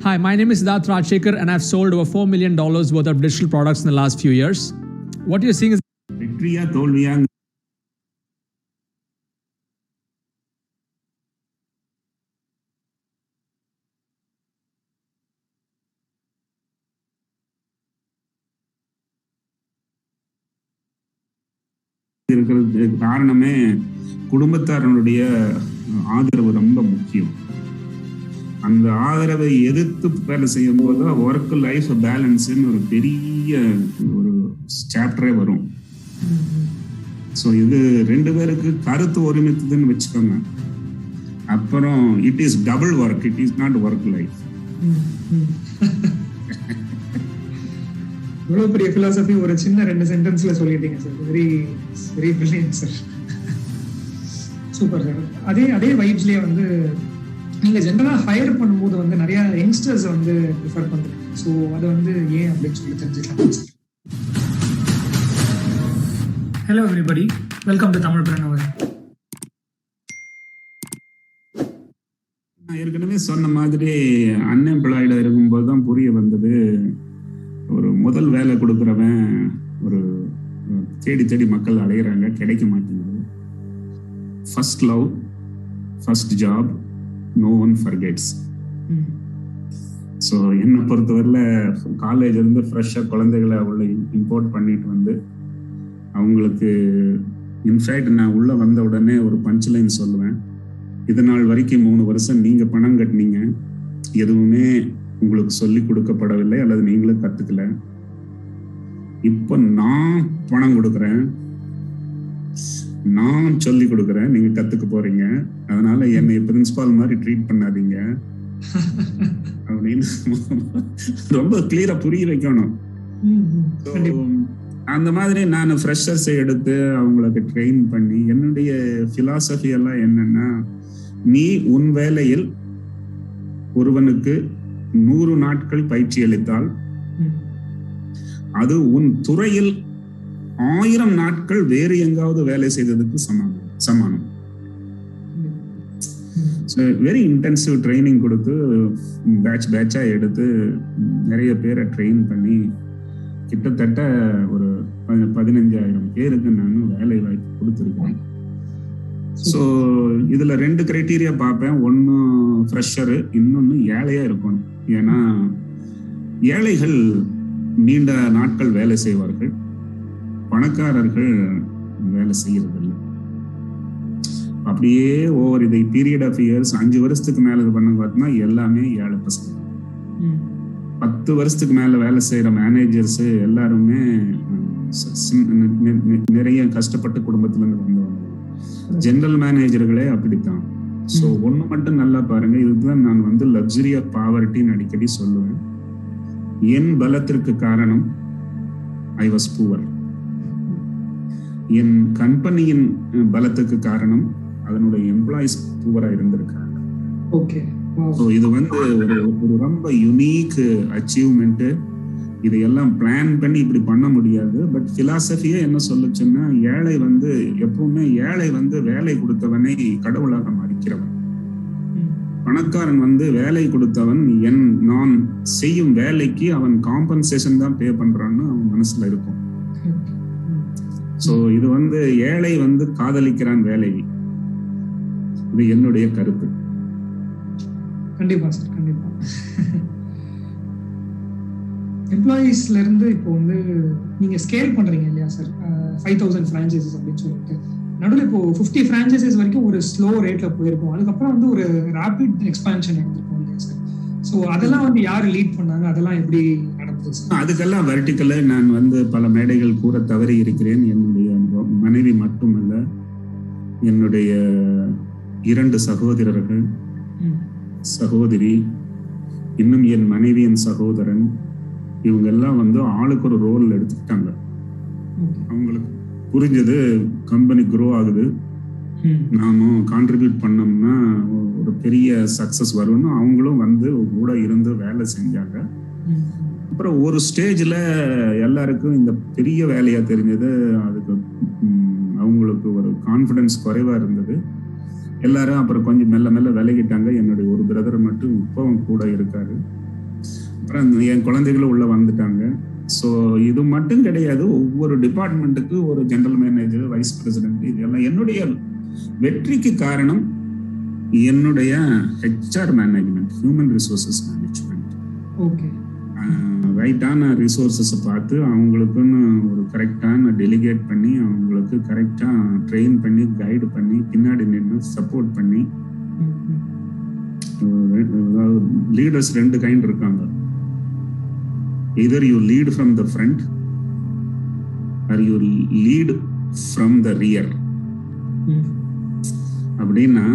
Hi, my name is Siddharth Rajshekhar and I've sold over $4 million worth of digital products in the last few years. What you're seeing is வெற்றியா தோல்வியா இருக்கிறது காரணமே குடும்பத்தாரனுடைய ஆதரவு ரொம்ப முக்கியம். அந்த ஆதரவை எதிர்த்து வேலை செய்யும் போது ஒர்க் லைஃப் பேலன்ஸ்ன்னு ஒரு பெரிய ஒரு சாப்டரே வரும். ஸோ இது 2 பேருக்கு கருத்து ஒருமித்ததுன்னு வச்சுக்கோங்க, அப்புறம் it is double work, it is not work life. இவ்வளவு பெரிய பிலாசபி ஒரு சின்ன 2 சென்டென்ஸ்ல சொல்லிட்டீங்க sir. Very very brilliant sir. Super sir. அதே வைப்ஸ்லயே வந்து நீங்க ஜெனரலா ஹையர் பண்ணும்போது வந்து நிறைய யங்ஸ்டர்ஸ் வந்து ப்ரிஃபர் பண்றீங்க. ஸோ அது வந்து ஏன் அப்படின்னு சொல்லி தெரிஞ்சுக்கலாம் sir. Hello everybody, welcome to Tamilpreneur. நான் ஏற்கனவே சொன்ன மாதிரி அன்எம்ப்ளாய்டா இருக்கும்போது தான் புரிய வந்தது, ஒரு முதல் வேலை கொடுக்குறவன் ஒரு தேடி தேடி மக்கள் அலையிறாங்க, கிடைக்க மாட்டேங்குது. First love, first job, no one forgets. So என்னை பொறுத்தவரையில் காலேஜ் இருந்து ஃப்ரெஷ்ஷாக குழந்தைகளை உள்ள இம்போர்ட் பண்ணிட்டு வந்து அவங்களுக்கு இன்ஃபேக்ட் நான் உள்ள வந்த உடனே ஒரு பஞ்ச் லைன் சொல்லுவேன். இது நாள் வரைக்கும் 3 வருஷம் நீங்க பணம் கட்டினீங்க, எதுவுமே உங்களுக்கு சொல்லி கொடுக்கப்படவில்லை அல்லது நீங்களும் கத்துக்கல. இப்போ நான் பணம் கொடுக்குறேன், நான் சொல்லி கொடுக்குறேன், நீங்க கத்துக்க போறீங்க. அதனால என்னை பிரின்சிபால் மாதிரி ட்ரீட் பண்ணாதீங்க அப்படின்னு ரொம்ப கிளியரா புரிய வைக்கணும். அந்த மாதிரி நான் ஃப்ரெஷர்ஸை எடுத்து அவங்களுக்கு ட்ரெயின் பண்ணி, என்னுடைய பிலாசபி எல்லாம் என்னன்னா, நீ உன் வேலையில் ஒருவனுக்கு 100 நாட்கள் பயிற்சி அளித்தால் அது உன் துறையில் 1000 நாட்கள் வேறு எங்காவது வேலை செய்ததுக்கு சமானம். வெரி இன்டென்சிவ் ட்ரைனிங் கொடுத்து பேட்சா எடுத்து நிறைய பேரை ட்ரெயின் பண்ணி கிட்டத்தட்ட ஒரு 15,000 பேருக்கு நான் வேலை வாய்ப்பு கொடுத்துருக்கேன். ஸோ இதுல 2 கிரைட்டீரியா பார்ப்பேன். ஒன்னு ஃப்ரெஷரு, இன்னொன்னு ஏழையா இருக்கணும். ஏன்னா ஏழைகள் நீண்ட நாட்கள் வேலை செய்வார்கள், பணக்காரர்கள் வேலை செய்யறதில்லை. அப்படியே ஓவர் இதை பீரியட் ஆஃப் இயர்ஸ் 5 வருஷத்துக்கு மேல இது பண்ண பார்த்தோம்னா எல்லாமே ஏழை பசங்க. 10 வருஷத்துக்கு மேல வேலை செய்யற மேனேஜர்ஸ் எல்லாருமே நிறைய கஷ்டப்பட்ட குடும்பத்துல இருந்து வந்தவங்க. ஜெனரல் மேனேஜர்களே அப்படித்தான். ஸோ ஒண்ணு மட்டும் நல்லா பாருங்க, இதுதான் நான் வந்து லக்ஸுரி ஆஃப் பாவர்ட்டின்னு அடிக்கடி சொல்லுவேன். என் பலத்திற்கு காரணம் ஐ வாஸ் புவர். என் கம்பெனியின் பலத்துக்கு காரணம் அதனுடைய எம்ப்ளாயிஸ் புவரா இருந்திருக்காங்க. இது வந்து ஒரு ரொம்ப யுனிக் அச்சீவ்மெண்ட். இதையெல்லாம் பிளான் பண்ணி இப்படி பண்ண முடியாது. பட் பிலாசபியே என்ன சொல்லுச்சுன்னா, ஏழை வந்து எப்பவுமே ஏழை வந்து வேலை கொடுத்தவனை கடவுளாக மதிக்கிறவன். பணக்காரன் வந்து வேலை கொடுத்தவன் நான் செய்யும் வேலைக்கு அவன் காம்பன்சேஷன் தான் பே பண்றான்னு அவன் மனசுல இருக்கும். சோ இது வந்து ஏழை வந்து காதலிக்கிறான் வேலையை. இது என்னுடைய கருத்து. கண்டிப்பா சார், கண்டிப்பா. எம்ப்ளாயீஸ்ல இருந்து இப்போ வந்து நீங்க ஸ்கேல் பண்றீங்க இல்லையா சார், 5000 பிரான்ச்சைசஸ் அப்படின்னு சொல்லிட்டு, நடுவில் இப்போ 50 பிரான்ச்சைசஸ் வரைக்கும் ஒரு ஸ்லோ ரேட்ல போயிருக்கும். அதுக்கப்புறம் வந்து ஒரு ராபிட் எக்ஸ்பான்ஷன் நடந்திருக்கும் இல்லையா சார்? ஸோ அதெல்லாம் வந்து யாரு லீட் பண்ணாங்க, அதெல்லாம் எப்படி நடந்தது சார்? அதுக்கெல்லாம் வெர்டிக்கலா நான் வந்து பல மேடைகள் கூற தவறி இருக்கிறேன். என்னுடைய மனைவி மட்டுமல்ல, என்னுடைய 2 சகோதரர்கள், சகோதரி, இன்னும் என் மனைவியின் சகோதரன், இவங்க எல்லாம் வந்து ஆளுக்கு ஒரு ரோல் எடுத்துக்கிட்டாங்க. அவங்களுக்கு புரிஞ்சது கம்பெனி க்ரோ ஆகுது, நாம கான்ட்ரிபியூட் பண்ணோம்னா ஒரு பெரிய சக்சஸ் வரும்னு அவங்களும் வந்து கூட இருந்து வேலை செஞ்சாங்க. அப்புறம் ஒரு ஸ்டேஜ்ல எல்லாருக்கும் இந்த பெரிய வேலையா தெரிஞ்சது. அதுக்கு அவங்களுக்கு ஒரு கான்ஃபிடன்ஸ் குறைவா இருந்தது. எல்லாரும் அப்புறம் கொஞ்சம் மெல்ல மெல்ல விலகிட்டாங்க. என்னுடைய ஒரு பிரதர் மட்டும் இப்பவும் கூட இருக்காரு. அப்புறம் என் குழந்தைகளும் உள்ள வந்துட்டாங்க. ஸோ இது மட்டும் கிடையாது, ஒவ்வொரு டிபார்ட்மெண்ட்டுக்கு ஒரு ஜெனரல் மேனேஜர், வைஸ் பிரசிடென்ட், இதெல்லாம் என்னுடைய வெற்றிக்கு காரணம் என்னுடைய HR management, human resources management. ரைட்டான ரிசோர்சஸை பார்த்து அவங்களுக்குன்னு ஒரு கரெக்டான டெலிகேட் பண்ணி அவங்களுக்கு கரெக்டாக ட்ரெயின் பண்ணி கைடு பண்ணி பின்னாடி நின்று சப்போர்ட் பண்ணி. லீடர்ஸ் 2 கைண்ட் இருக்காங்க. Either you lead from the front are you lead from the rear. அப்படின்னா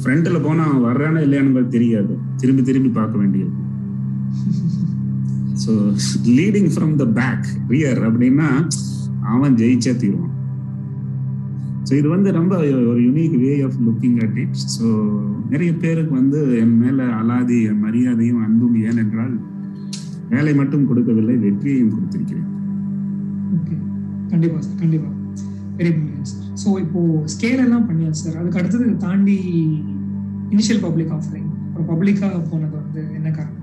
ஃப்ரண்ட்ல போனா அவன் வர்றானே இல்லையான்னு தெரியாது, திரும்பி திரும்பி பார்க்க வேண்டியது. So leading from the back, rear அப்படின்னா அவன் ஜெயிச்சே தீருவான். ஸோ இது வந்து ரொம்ப ஒரு unique way of looking at it. So நிறைய பேருக்கு வந்து என் மேல அலாதி மரியாதையும் அன்பும், ஏனென்றால் வேலை மட்டும் கொடுக்கவில்லை, வெற்றியையும் கொடுத்திருக்கிறேன். ஓகே, கண்டிப்பா சார், கண்டிப்பா. Very brilliant sir. ஸோ இப்போ ஸ்கேல் எல்லாம் பண்ணியாச்சு சார். அதுக்கு அடுத்தது தாண்டி இனிஷியல் பப்ளிக் ஆஃபரிங், அப்புறம் பப்ளிக்காக போனது வந்து என்ன காரணம்?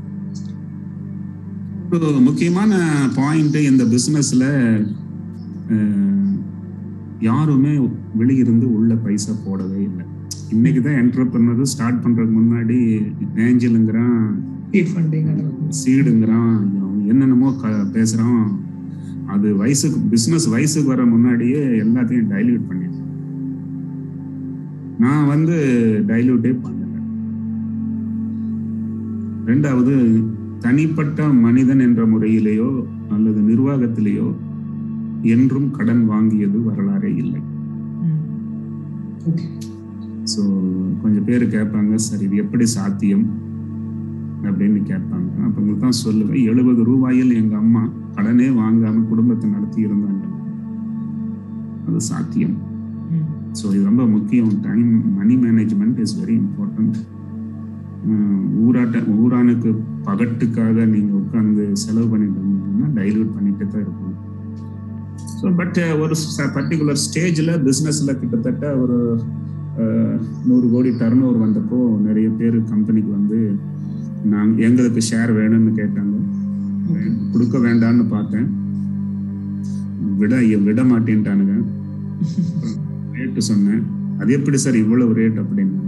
ஒரு முக்கியமான பாயிண்ட் இந்த பிசினஸ்ல யாருமே வெளியிருந்து உள்ள பைசா போடவே இல்லை. இன்னைக்குதான் என்டர்பிரனர் ஸ்டார்ட் பண்றதுக்கு முன்னாடி ஏஞ்சலுங்கிறான், சீடுங்கிறான், என்னென்னமோ பேசுறான். அது பிசினஸ் வயசுக்கு வர முன்னாடியே எல்லாத்தையும் டைல்யூட் பண்ணிட்டேன். நான் டைல்யூட்டே பண்ணல. ரெண்டாவது, தனிப்பட்ட மனிதன் என்ற முறையிலேயோ அல்லது நிர்வாகத்திலேயோ என்றும் கடன் வாங்கியது வரலாறே இல்லை. ஸோ கொஞ்சம் பேர் கேட்பாங்க, சார் இது எப்படி சாத்தியம் அப்படின்னு கேட்பாங்க. அப்ப உங்களுக்கு தான் சொல்லுவேன், 70 ரூபாயில் எங்க அம்மா கடனே வாங்காம குடும்பத்தை நடத்தி இருந்தாங்க. அது சாத்தியம். ஸோ இது ரொம்ப முக்கியம். Time money management is very important. ஊரானுக்கு பகட்டுக்காக நீங்க உட்கார்ந்து செலவு பண்ணிட்டு இருந்தீங்கன்னா டைல்யூட் பண்ணிட்டு தான் இருக்கும். ஸோ பட் ஒரு பர்டிகுலர் ஸ்டேஜில் பிஸ்னஸில் கிட்டத்தட்ட ஒரு 100 கோடி டர்ன் ஓவர் வந்தப்போ நிறைய பேர் கம்பெனிக்கு எங்களுக்கு ஷேர் வேணும்னு கேட்டாங்க. கொடுக்க வேண்டாம்னு பார்த்தேன், விட மாட்டேன்ட்டானுங்க. ரேட்டு சொன்னேன், அது எப்படி சார் இவ்வளவு ரேட் அப்படின்னு.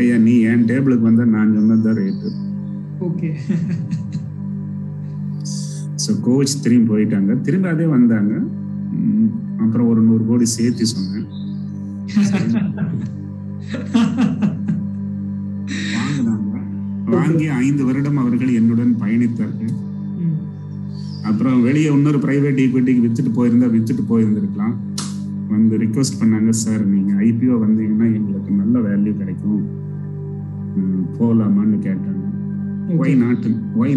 ஐயா, நீ என் டேபிளுக்கு வந்தா நான் சொன்னதுதான் ரேட்டு. ஸோ கோச் திரும்பி போயிட்டாங்க, திரும்பி அதே வந்தாங்க. அப்புறம் ஒரு 100 கோடி சேர்த்து சொன்னேன். வாங்கினாங்க. வாங்கி 5 வருடம் அவர்கள் என்னுடன் பயணித்தார்கள். அப்புறம் வெளியே இன்னொரு பிரைவேட் ஈக்விட்டிக்கு வித்துட்டு போயிருந்திருக்கலாம். ரிக்வெஸ்ட் பண்ணாங்க, சார் நீங்க ஐபிஓ வந்தீங்கன்னா எங்களுக்கு நல்ல வேல்யூ கிடைக்கும், போகலாமான்னு கேட்டாங்க. ஒய்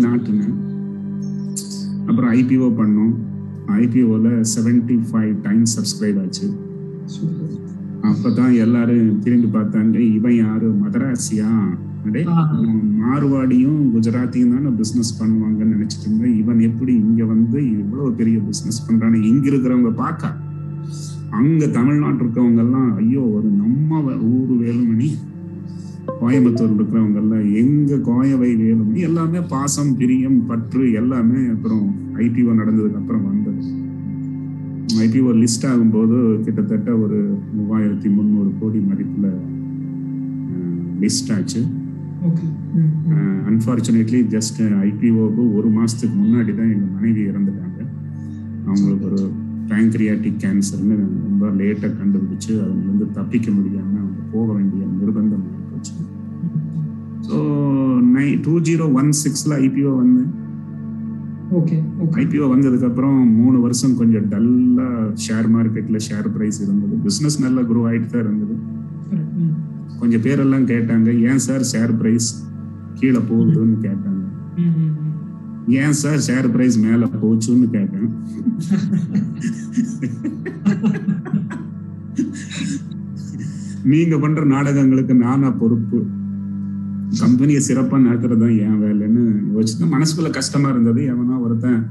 நாட்டுன்னு. அப்புறம் ஐபிஓ பண்ணோம். ஐபிஓல 75 டைம்ஸ் சப்ஸ்கிரைப் ஆச்சு. அப்பதான் எல்லாரும் திரும்பி பார்த்தாங்க, இவன் யாரு, மதராசியா, மார்வாடியும் குஜராத்தியும் தானே பிசினஸ் பண்ணுவாங்கன்னு நினைச்சிட்டு இருந்தேன். இவன் எப்படி இங்க இவ்வளவு பெரிய பிசினஸ் பண்றானு இங்க இருக்கிறவங்க பார்க்க, அங்க தமிழ்நாட்டு இருக்கவங்க எல்லாம் ஐயோ, ஒரு நம்ம ஊரு வேலுமணி, கோயம்புத்தூர் இருக்கிறவங்க எல்லாம் எங்க கோயவை வேலுமணி, எல்லாமே பாசம், பிரியம், பற்று எல்லாமே. அப்புறம் ஐபிஓ நடந்ததுக்கு அப்புறம் வந்தது. ஐபிஓ லிஸ்ட் ஆகும்போது கிட்டத்தட்ட ஒரு 3300 கோடி மதிப்புல லிஸ்ட் ஆச்சு. அன்பார்ச்சுனேட்லி ஜஸ்ட் ஐபிஓக்கு 1 மாசத்துக்கு முன்னாடி தான் எங்க மனைவி இறந்துட்டாங்க. அவங்களுக்கு ஒரு பேங்க்ரியாட்டிக் கேன்சர்னு ரொம்ப லேட்டா கண்டுபிடிச்சு அதுல தப்பிக்க முடியாம அவங்க போக வேண்டிய நிர்பந்தம் போச்சு. ஸோ 2016 ஐபிஓ வந்தேன். ஐபிஓ வந்ததுக்கு அப்புறம் 3 வருஷம் கொஞ்சம் டல்லா ஷேர் மார்க்கெட்ல ஷேர் பிரைஸ் இருந்தது. பிசினஸ் நல்லா குரோ ஆயிட்டு தான் இருந்தது. கொஞ்சம் பேரெல்லாம் கேட்டாங்க, ஏன் சார் ஷேர் பிரைஸ் கீழே போகுதுன்னு கேட்டாங்க. ஏன் சார் ஷேர் பிரைஸ் மேல போச்சுன்னு கேட்டேன். நீங்க பண்ற நாடகங்களுக்கு நானா பொறுப்பு, கம்பெனியை சிறப்பா நடத்துறது தான் என் வேலைன்னு யோசிச்சு மனசுக்குள்ள கஷ்டமா இருந்தது. எவனா ஒருத்தன்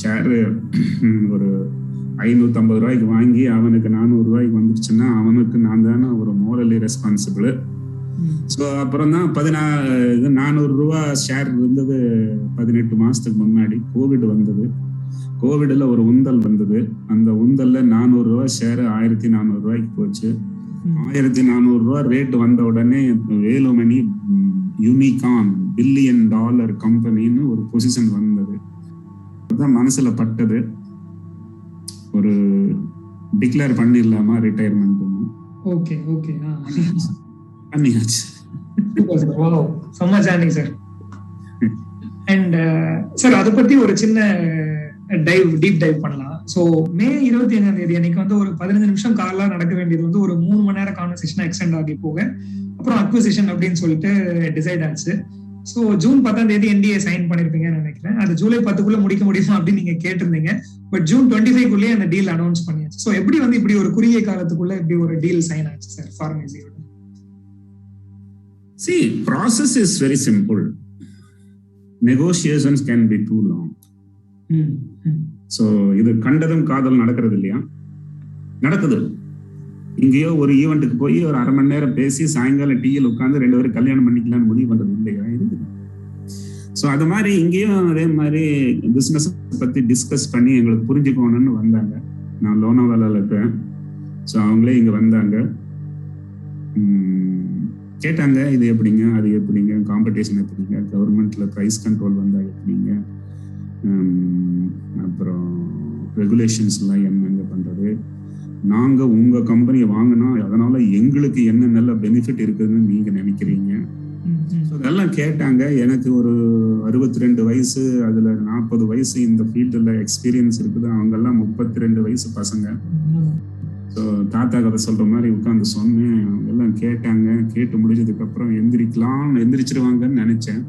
ஷேரு ஒரு 550 ரூபாய்க்கு வாங்கி அவனுக்கு 400 ரூபாய்க்கு வந்துருச்சுன்னா அவனுக்கு நான் தானே ஒரு மோரலி ரெஸ்பான்சிபிள். ஸோ அப்புறம் தான் 400 ரூபா ஷேர் இருந்தது 18 மாசத்துக்கு முன்னாடி. கோவிட் வந்தது. கோவிட்ல ஒரு உந்தல் வந்தது. அந்த உந்தல்ல 400 ரூபா ஷேர் 1400 ரூபாய்க்கு போச்சு. 1400 ரூபா ரேட் வந்த உடனே வேலுமணி யூனிகார்ன் $1 பில்லியன் கம்பெனின்னு ஒரு பொசிஷன் வந்தது. அதுதான் மனசுல பட்டது. ஒரு டிக்ளேர் பண்ணிடலாமா ரிட்டையர்மெண்ட் பண்ணியாச்சு. சார் அண்ட் சார் அதை பத்தி ஒரு சின்ன டீப் டைவ் பண்ணலாம். ஸோ மே 25ஆம் தேதி அன்னைக்கு ஒரு 15 நிமிஷம் காலா நடக்க வேண்டியது ஒரு 3 மணி நேரம் கான்வர்சேஷனா எக்ஸ்டெண்ட் ஆகி போக அப்புறம் அக்விசிஷன் அப்படின்னு சொல்லிட்டு டிசைட் ஆச்சு. ஸோ ஜூன் 10ஆம் தேதி NDA சைன் பண்ணிருப்பீங்கன்னு நினைக்கிறேன். அது ஜூலை 10க்குள்ள முடிக்க முடியுமா அப்படின்னு நீங்க கேட்டிருந்தீங்க. பட் ஜூன் 25க்குள்ளேயே அந்த டீல் அனௌன்ஸ் பண்ணியாச்சு. ஸோ எப்படி இப்படி ஒரு குறுகிய காலத்துக்குள்ள இப்படி ஒரு டீல் சைன் ஆச்சு sir ஃபார்மேசியோட? See, process is very simple. Negotiations can be too long. So இது கண்டதும் காதல் நடக்கிறது இல்லையா? நடக்குது. இங்கேயோ ஒரு ஈவெண்ட்டுக்கு போய் ஒரு 1/2 மணி நேரம் பேசி சாயங்காலம் டீயில் உட்கார்ந்து 2 பேரும் கல்யாணம் பண்ணிக்கலாம்னு முடிவு பண்றது இல்லையா? இருக்குது. ஸோ அது மாதிரி இங்கேயும் அதே மாதிரி பிஸ்னஸ் பற்றி டிஸ்கஸ் பண்ணி எங்களுக்கு புரிஞ்சுக்கணும்னு வந்தாங்க. நான் லோனாவாலாவில் இருக்கேன். ஸோ அவங்களே இங்கே வந்தாங்க, கேட்டாங்க இது எப்படிங்க, அது எப்படிங்க, காம்படிஷன் எப்படிங்க, கவர்மெண்ட்ல ப்ரைஸ் கண்ட்ரோல் வந்தால் எப்படிங்க, அப்புறம் ரெகுலேஷன்ஸ்லாம் என்னங்க பண்ணுறது, நாங்கள் உங்கள் கம்பெனியை வாங்கினா அதனால எங்களுக்கு என்ன நல்ல பெனிஃபிட் இருக்குதுன்னு நீங்கள் நினைக்கிறீங்க. ஸோ அதெல்லாம் கேட்டாங்க. எனக்கு ஒரு 62 வயசு, அதில் 40 வயசு இந்த ஃபீல்டில் எக்ஸ்பீரியன்ஸ் இருக்குது. அவங்கெல்லாம் 32 வயசு பசங்க. ஸோ தாத்தா கதை சொல்கிற மாதிரி உட்காந்து சொன்னேன். அவங்க எல்லாம் கேட்டாங்க. கேட்டு முடிஞ்சதுக்கப்புறம் எந்திரிச்சிருவாங்கன்னு நினச்சேன்.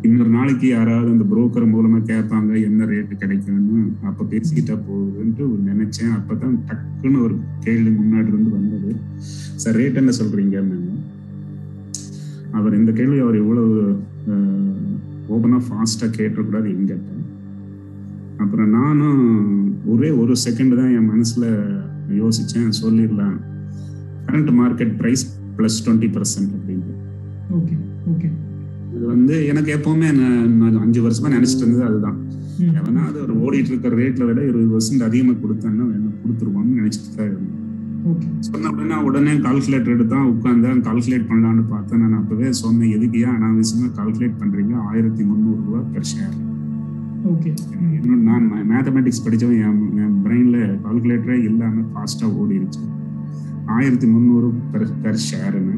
இன்னொரு நாளைக்கு யாராவது அந்த புரோக்கர் மூலமாக கேட்பாங்க என்ன ரேட்டு கிடைக்கும்னு, அப்போ பேசிக்கிட்டா போகுதுன்ட்டு நினச்சேன். அப்போ தான் டக்குன்னு ஒரு கேள்வி முன்னாடி இருந்து வந்தது. சார் ரேட் என்ன சொல்கிறீங்கன்னு. அவர் இந்த கேள்வி அவர் இவ்வளவு ஓப்பனாக ஃபாஸ்ட்டாக கேட்டக்கூடாது எங்கிட்ட. அப்புறம் நானும் ஒரே ஒரு செகண்ட் தான் என் மனசில் யோசித்தேன், சொல்லிடலாம் கரண்ட் மார்க்கெட் ப்ரைஸ் ப்ளஸ் 20% அப்படின்ட்டு. Okay okay. இது வந்து எனக்கு எப்போவுமே நான் 5 வருஷமாக நினச்சிட்டு இருந்தது அதுதான். எவனாவது ஒரு ஓடிட்டு இருக்கிற ரேட்டில் விட 20% அதிகமாக கொடுத்தான்னா கொடுத்துருவோம்னு நினச்சிட்டு தான் இருந்தேன். சொன்ன அப்படின்னா உடனே கால்குலேட்டர் எடுத்தான் உட்காந்து கால்குலேட் பண்ணலான்னு பார்த்தேன். நான் அப்பவே சொன்னேன், எதுக்கியா அனாவசியமா கால்குலேட் பண்றீங்க, 1300 ரூபா பெர் ஷேர். இன்னும் நான் மேத்தமெட்டிக்ஸ் படித்தவன், என் பிரெயின்ல கால்குலேட்டரே இல்லாம ஃபாஸ்டா ஓடிடுச்சு. 1300 பெர் ஷேர்னு.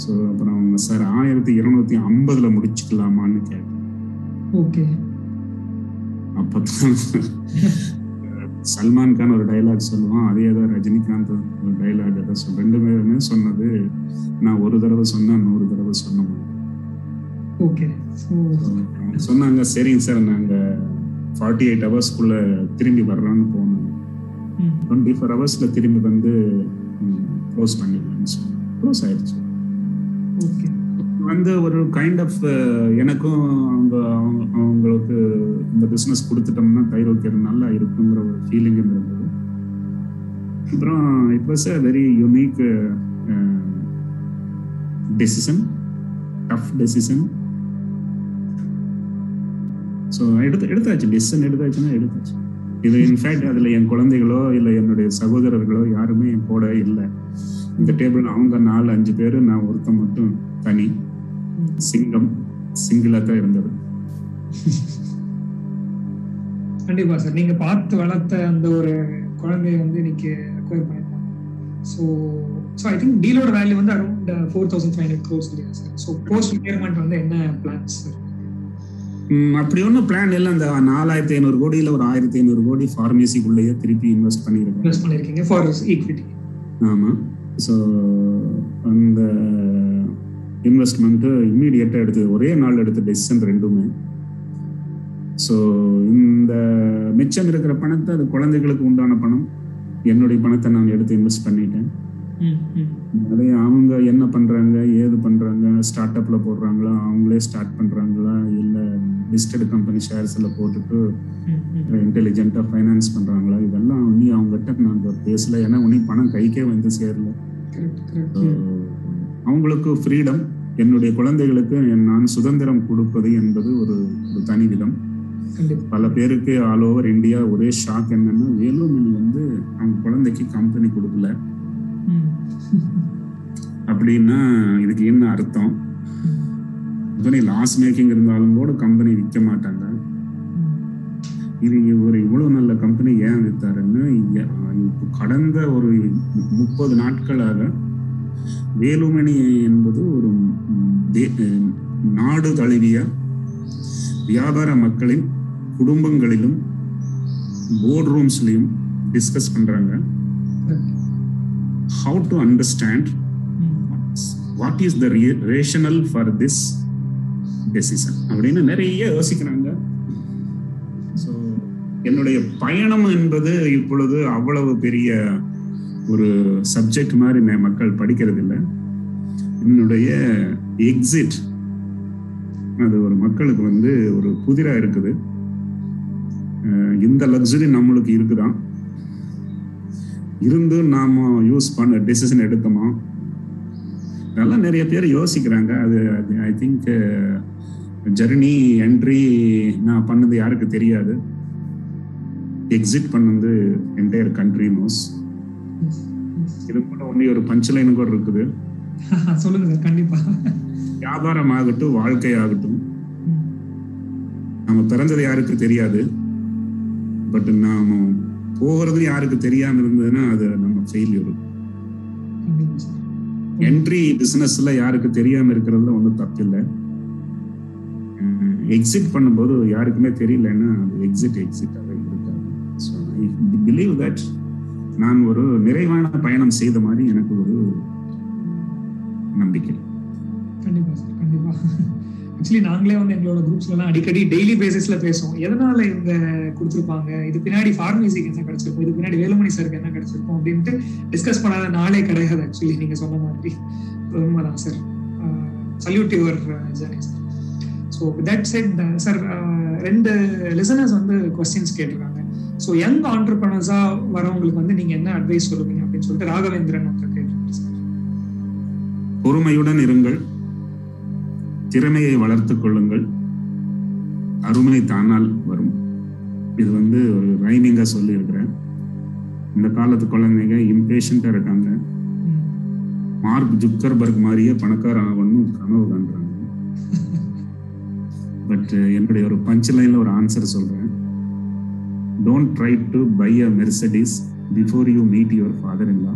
ஸோ அப்புறம் அவங்க சார் 1250 முடிச்சுக்கலாமான்னு கேட்டேன். அப்பதான் சல்மான் கான் ஒரு டைலாக் சொல்லுவான், அதே தான் ரஜினிகாந்த் ஒரு டைலாக் ஏதாவது ரெண்டு பேருமே சொன்னது. நான் ஒரு தடவை சொன்னா 100 தடவை சொன்னோம். சொன்னாங்க சரிங்க சார், நாங்க 48 ஹவர்ஸ்க்குள்ள திரும்பி வர்றோம்னு போனோம். 24 ஹவர்ஸ்ல திரும்பி வந்து க்ளோஸ் பண்ணிக்கலாம்னு சொல்லி க்ளோஸ் ஆயிடுச்சு. வந்து ஒரு கைண்ட் ஆஃப் எனக்கும் அவங்களுக்கு இந்த பிஸ்னஸ் கொடுத்துட்டோம்னா தைரோக்கியம் நல்லா இருக்குங்கிற ஒரு ஃபீலிங் இருந்தது. அப்புறம் it was a very unique decision, tough decision. So எடுத்தாச்சு, டெசிஷன் எடுத்தாச்சு. இது இன்ஃபேக்ட் அதில் என் குழந்தைகளோ இல்லை என்னுடைய சகோதரர்களோ யாருமே என் கூட இல்லை. இந்த டேபிள் அவங்க 4-5 பேர், நான் ஒருத்தன் மட்டும் தனி சிங்கிளா தான் இருந்தது. கண்டிப்பா சார், நீங்க பார்த்து வளர்த்த அந்த ஒரு குழந்தைய வந்து இன்னைக்கு அக்வயர் பண்ணிருக்காங்க. ஸோ ஐ திங்க் டீலோட வேல்யூ வந்து அரௌண்ட் 4500 crores இல்லையா சார்? ஸோ போஸ்ட் ரிட்டையர்மெண்ட் வந்து என்ன பிளான்ஸ் சார்? அப்படி ஒன்றும் பிளான் இல்லை. அந்த 4500 கோடியில் ஒரு 1500 கோடி ஃபார்மசிக்குள்ளேயே திருப்பி இன்வெஸ்ட் பண்ணியிருக்கீங்க ஃபார் ஈக்விட்டி. ஆமாம். ஸோ அந்த இன்வெஸ்ட்மெண்ட்டு இம்மீடியட்டாக எடுத்து ஒரே நாள் எடுத்த டெசிஷன் ரெண்டுமே. ஸோ இந்த மிச்சம் இருக்கிற பணத்தை, அது குழந்தைகளுக்கு உண்டான பணம், என்னுடைய பணத்தை நான் எடுத்து இன்வெஸ்ட் பண்ணிட்டேன். அதே அவங்க என்ன பண்ணுறாங்க, ஏது பண்ணுறாங்க, ஸ்டார்ட் அப்பில் போடுறாங்களா, அவங்களே ஸ்டார்ட் பண்ணுறாங்களா, இல்லை லிஸ்டட் கம்பெனி ஷேர்ஸில் போட்டுட்டு இன்டெலிஜென்ட்டாக ஃபைனான்ஸ் பண்ணுறாங்களா, இதெல்லாம் உன்னி அவங்ககிட்ட நாங்கள் பேசல. ஏன்னா உன்னி பணம் கைக்கே வந்து சேரல. அவங்களுக்கு ஃப்ரீடம், என்னுடைய குழந்தைகளுக்கு நான் சுதந்திரம் கொடுப்பது என்பது ஒரு தனி விதம். பல பேருக்கு ஆல் ஓவர் இந்தியா ஒரே ஷாக் என்னன்னா, வேலுமணி வந்து அவங்க குழந்தைக்கு கம்பெனி கொடுக்கல அப்படின்னா இதுக்கு என்ன அர்த்தம்? கம்பெனி லாஸ் மேக்கிங் இருந்தாலும் கூட கம்பெனி விற்க மாட்டாங்க. இது ஒரு இவ்வளவு நல்ல கம்பெனி ஏன் வித்தாருன்னு கடந்த ஒரு 30 நாட்களாக வேலுமணி என்பது ஒரு நாடு தழுவிய வியாபார மக்களின் குடும்பங்களிலும் போர்ட் ரூம்ஸ்லையும் டிஸ்கஸ் பண்றாங்க. How to understand what is the rationale for this decision அப்படின்னு நிறைய யோசிக்கிறாங்க. ஸோ என்னுடைய பயணம் என்பது இப்பொழுது அவ்வளவு பெரிய ஒரு சப்ஜெக்ட் மாதிரி மக்கள் படிக்கிறது இல்லை. என்னுடைய எக்ஸிட் அது ஒரு மக்களுக்கு வந்து ஒரு புதிரா இருக்குது. இந்த லக்ஸுரி நம்மளுக்கு இருக்குதான், இருந்து நாம யூஸ் பண்ண டெசிஷன் எடுத்தோமா, அதெல்லாம் நிறைய பேர் யோசிக்கிறாங்க. அது ஐ திங்க் ஜெர்னி என்ட்ரி நான் பண்ணது யாருக்கு தெரியாது, எக்ஸிட் பண்ணது என்டையர் கண்ட்ரி நோஸ். இது கூட ஒண்ணு ஒரு பஞ்ச்லைன் கூட இருக்குது. சொல்லுங்க சார். கண்டிப்பா. வியாபாரம் ஆகட்டும், வாழ்க்கை ஆகட்டும், நம்ம பிறந்தது யாருக்கு தெரியாது, பட் நாம போகிறது யாருக்கு தெரியாம இருந்ததுன்னா அது நம்ம ஃபெயிலியர். என்ட்ரி பிசினஸ்ல யாருக்கு தெரியாம இருக்கிறதுல ஒன்றும் தப்பு இல்லை. எக்ஸிட் பண்ணும்போது யாருக்குமே தெரியலன்னா அது எக்ஸிட்டாக இருக்காது. ஸோ ஐ பிலீவ் தட் நான் ஒரு நிறைவான பயணம் செய்த மாதிரி எனக்கு ஒரு நம்பிக்கை. கண்டிப்பா சார், கண்டிப்பா. ஆக்சுவலி நாங்களே வந்து எங்களோட குரூப்ஸ்லாம் அடிக்கடி டெய்லி பேசிஸ்ல பேசுவோம். எதனால இவங்க கொடுத்துருப்பாங்க, இது பின்னாடி ஃபார்மசிக்கு என்ன கிடைச்சிருக்கும், இது பின்னாடி வேலுமணி சாருக்கு என்ன கிடைச்சிருக்கும் அப்படின்ட்டு டிஸ்கஸ் பண்ணாத நாளே கிடையாது. ஆக்சுவலி நீங்க சொன்ன மாதிரி உண்மைதான் sir. Salute your journey sir. So that set sir, 2 listeners வந்து கொஸ்டின்ஸ் கேட்டிருக்காங்க. ஸோ யங் ஆண்டர்பிரனர்ஸா வரவங்களுக்கு வந்து நீங்க என்ன அட்வைஸ் சொல்லுவீங்க அப்படின்னு சொல்லிட்டு ராகவேந்திரன் ஒருத்தர் கேட்டிருக்காங்க சார். பொறுமையுடன் இருங்கள், திறமையை வளர்த்துக் கொள்ளுங்கள், அருமை தானால் வரும். இது வந்து ஒரு ரைமிங்கா சொல்லி இருக்கிறேன். இந்த காலத்து குழந்தைங்க இம்பேஷண்டா இருக்காங்க. மார்க் ஜுக்கர்பர்க் மாதிரியே பணக்கார ஆகணும்னு கனவு காண்றாங்க. பட் என்னுடைய ஒரு பஞ்ச் லைன்ல ஒரு ஆன்சர் சொல்றேன். Don't try to buy a Mercedes before you meet your father in law,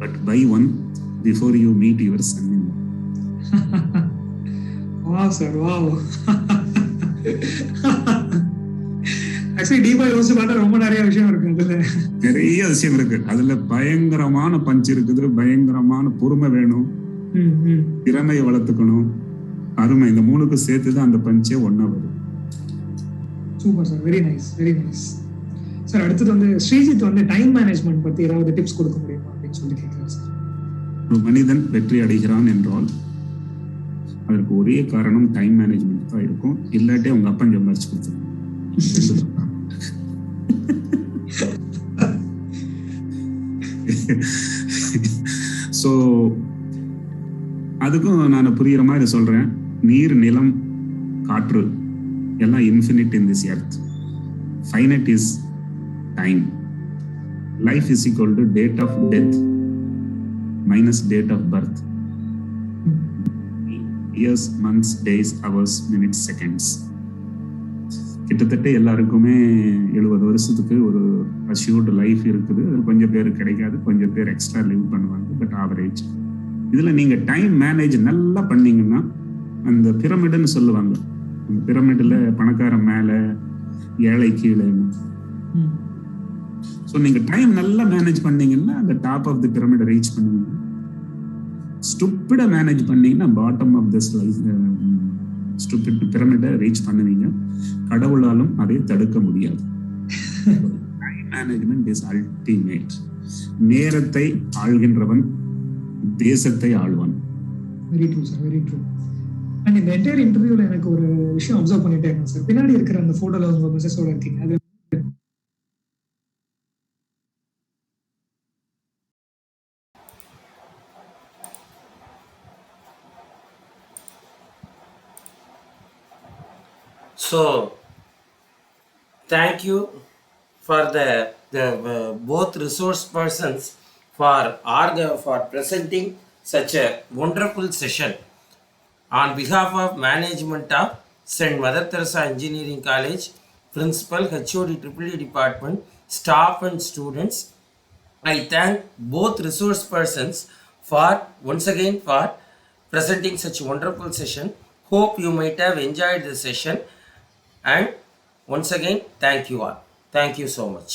but buy one before you meet your son in law. Wow sir, wow. Actually டீப்பா யோசிச்சு பார்த்தா ரொம்ப நிறைய விஷயம் இருக்கு அதுல. நிறைய விஷயம் இருக்கு அதுல. பயங்கரமான பஞ்ச் இருக்குது, பயங்கரமான பொறுமை வேணும், திறமையை வளர்த்துக்கணும், அருமை. இந்த 3க்கும் சேர்த்துதான் அந்த பஞ்சே ஒன்னா வரும். Super sir, very nice, very nice sir. அடுத்தது வந்து ஸ்ரீஜித் வந்து டைம் மேனேஜ்மெண்ட் பத்தி ஏதாவது டிப்ஸ் கொடுக்க முடியுமா அப்படின்னு சொல்லி கேட்கிறேன் சார். ஒரு மனிதன் வெற்றி அடைகிறான் என்றால் அதற்கு ஒரே காரணம் டைம் மேனேஜ்மெண்ட் தான் இருக்கும். இல்லாட்டி அவங்க அப்பன் சம்பாரிச்சு கொடுத்துருக்காங்க. ஸோ அதுக்கும் நான் புரியுற மாதிரி சொல்றேன். நீர், நிலம், காற்று எல்லாம் infinite in this earth. Finite is time. Life is equal to date of death minus date of birth. Years, months, days, hours, minutes, seconds. கிட்டத்தட்ட எல்லாருக்குமே 70 வருஷத்துக்கு ஒரு அஷ்யூர்டு லைஃப் இருக்குது. அதில் கொஞ்சம் பேர் கிடைக்காது, கொஞ்சம் பேர் எக்ஸ்ட்ரா லிவ் பண்ணுவாங்க, பட் ஆவரேஜ். இதில் நீங்கள் டைம் மேனேஜ் நல்லா பண்ணீங்கன்னா, அந்த பிரமிடுன்னு சொல்லுவாங்க, அந்த பிரமிடில் பணக்காரன் மேலே, ஏழை கீழே. ஸோ நீங்கள் டைம் நல்லா மேனேஜ் பண்ணீங்கன்னா அந்த டாப் ஆஃப் தி பிரமிடை ரீச் பண்ணுவீங்க. ஸ்டூப்பிடா மேனேஜ் பண்ணீங்கன்னா பாட்டம் ஆஃப் தி ஸ்டூபிட் பிரமிடை ரீச் பண்ணுவீங்க. கடவுளாலும் அதை தடுக்க முடியாது. Time management is ultimate. நேரத்தை ஆள்கின்றவன் தேசத்தை ஆழ்வான். Very true sir, very true. And இந்த என்டையர் இன்டர்வியூல எனக்கு ஒரு விஷயம் அப்சர்வ் பண்ணிட்டே இருக்கேன் சார். பின்னாடி இருக்கிற அந்த போட்டோல உங்க மிஸ்ஸஸோட இருக்கீங்க. அது So, thank you for the both resource persons for presenting such a wonderful session on behalf of management of St. Mother Teresa Engineering College, principal, HOD, EEE department, staff and students. I thank both resource persons for once again for presenting such a wonderful session. Hope you might have enjoyed the session, and once again thank you all. Thank you so much.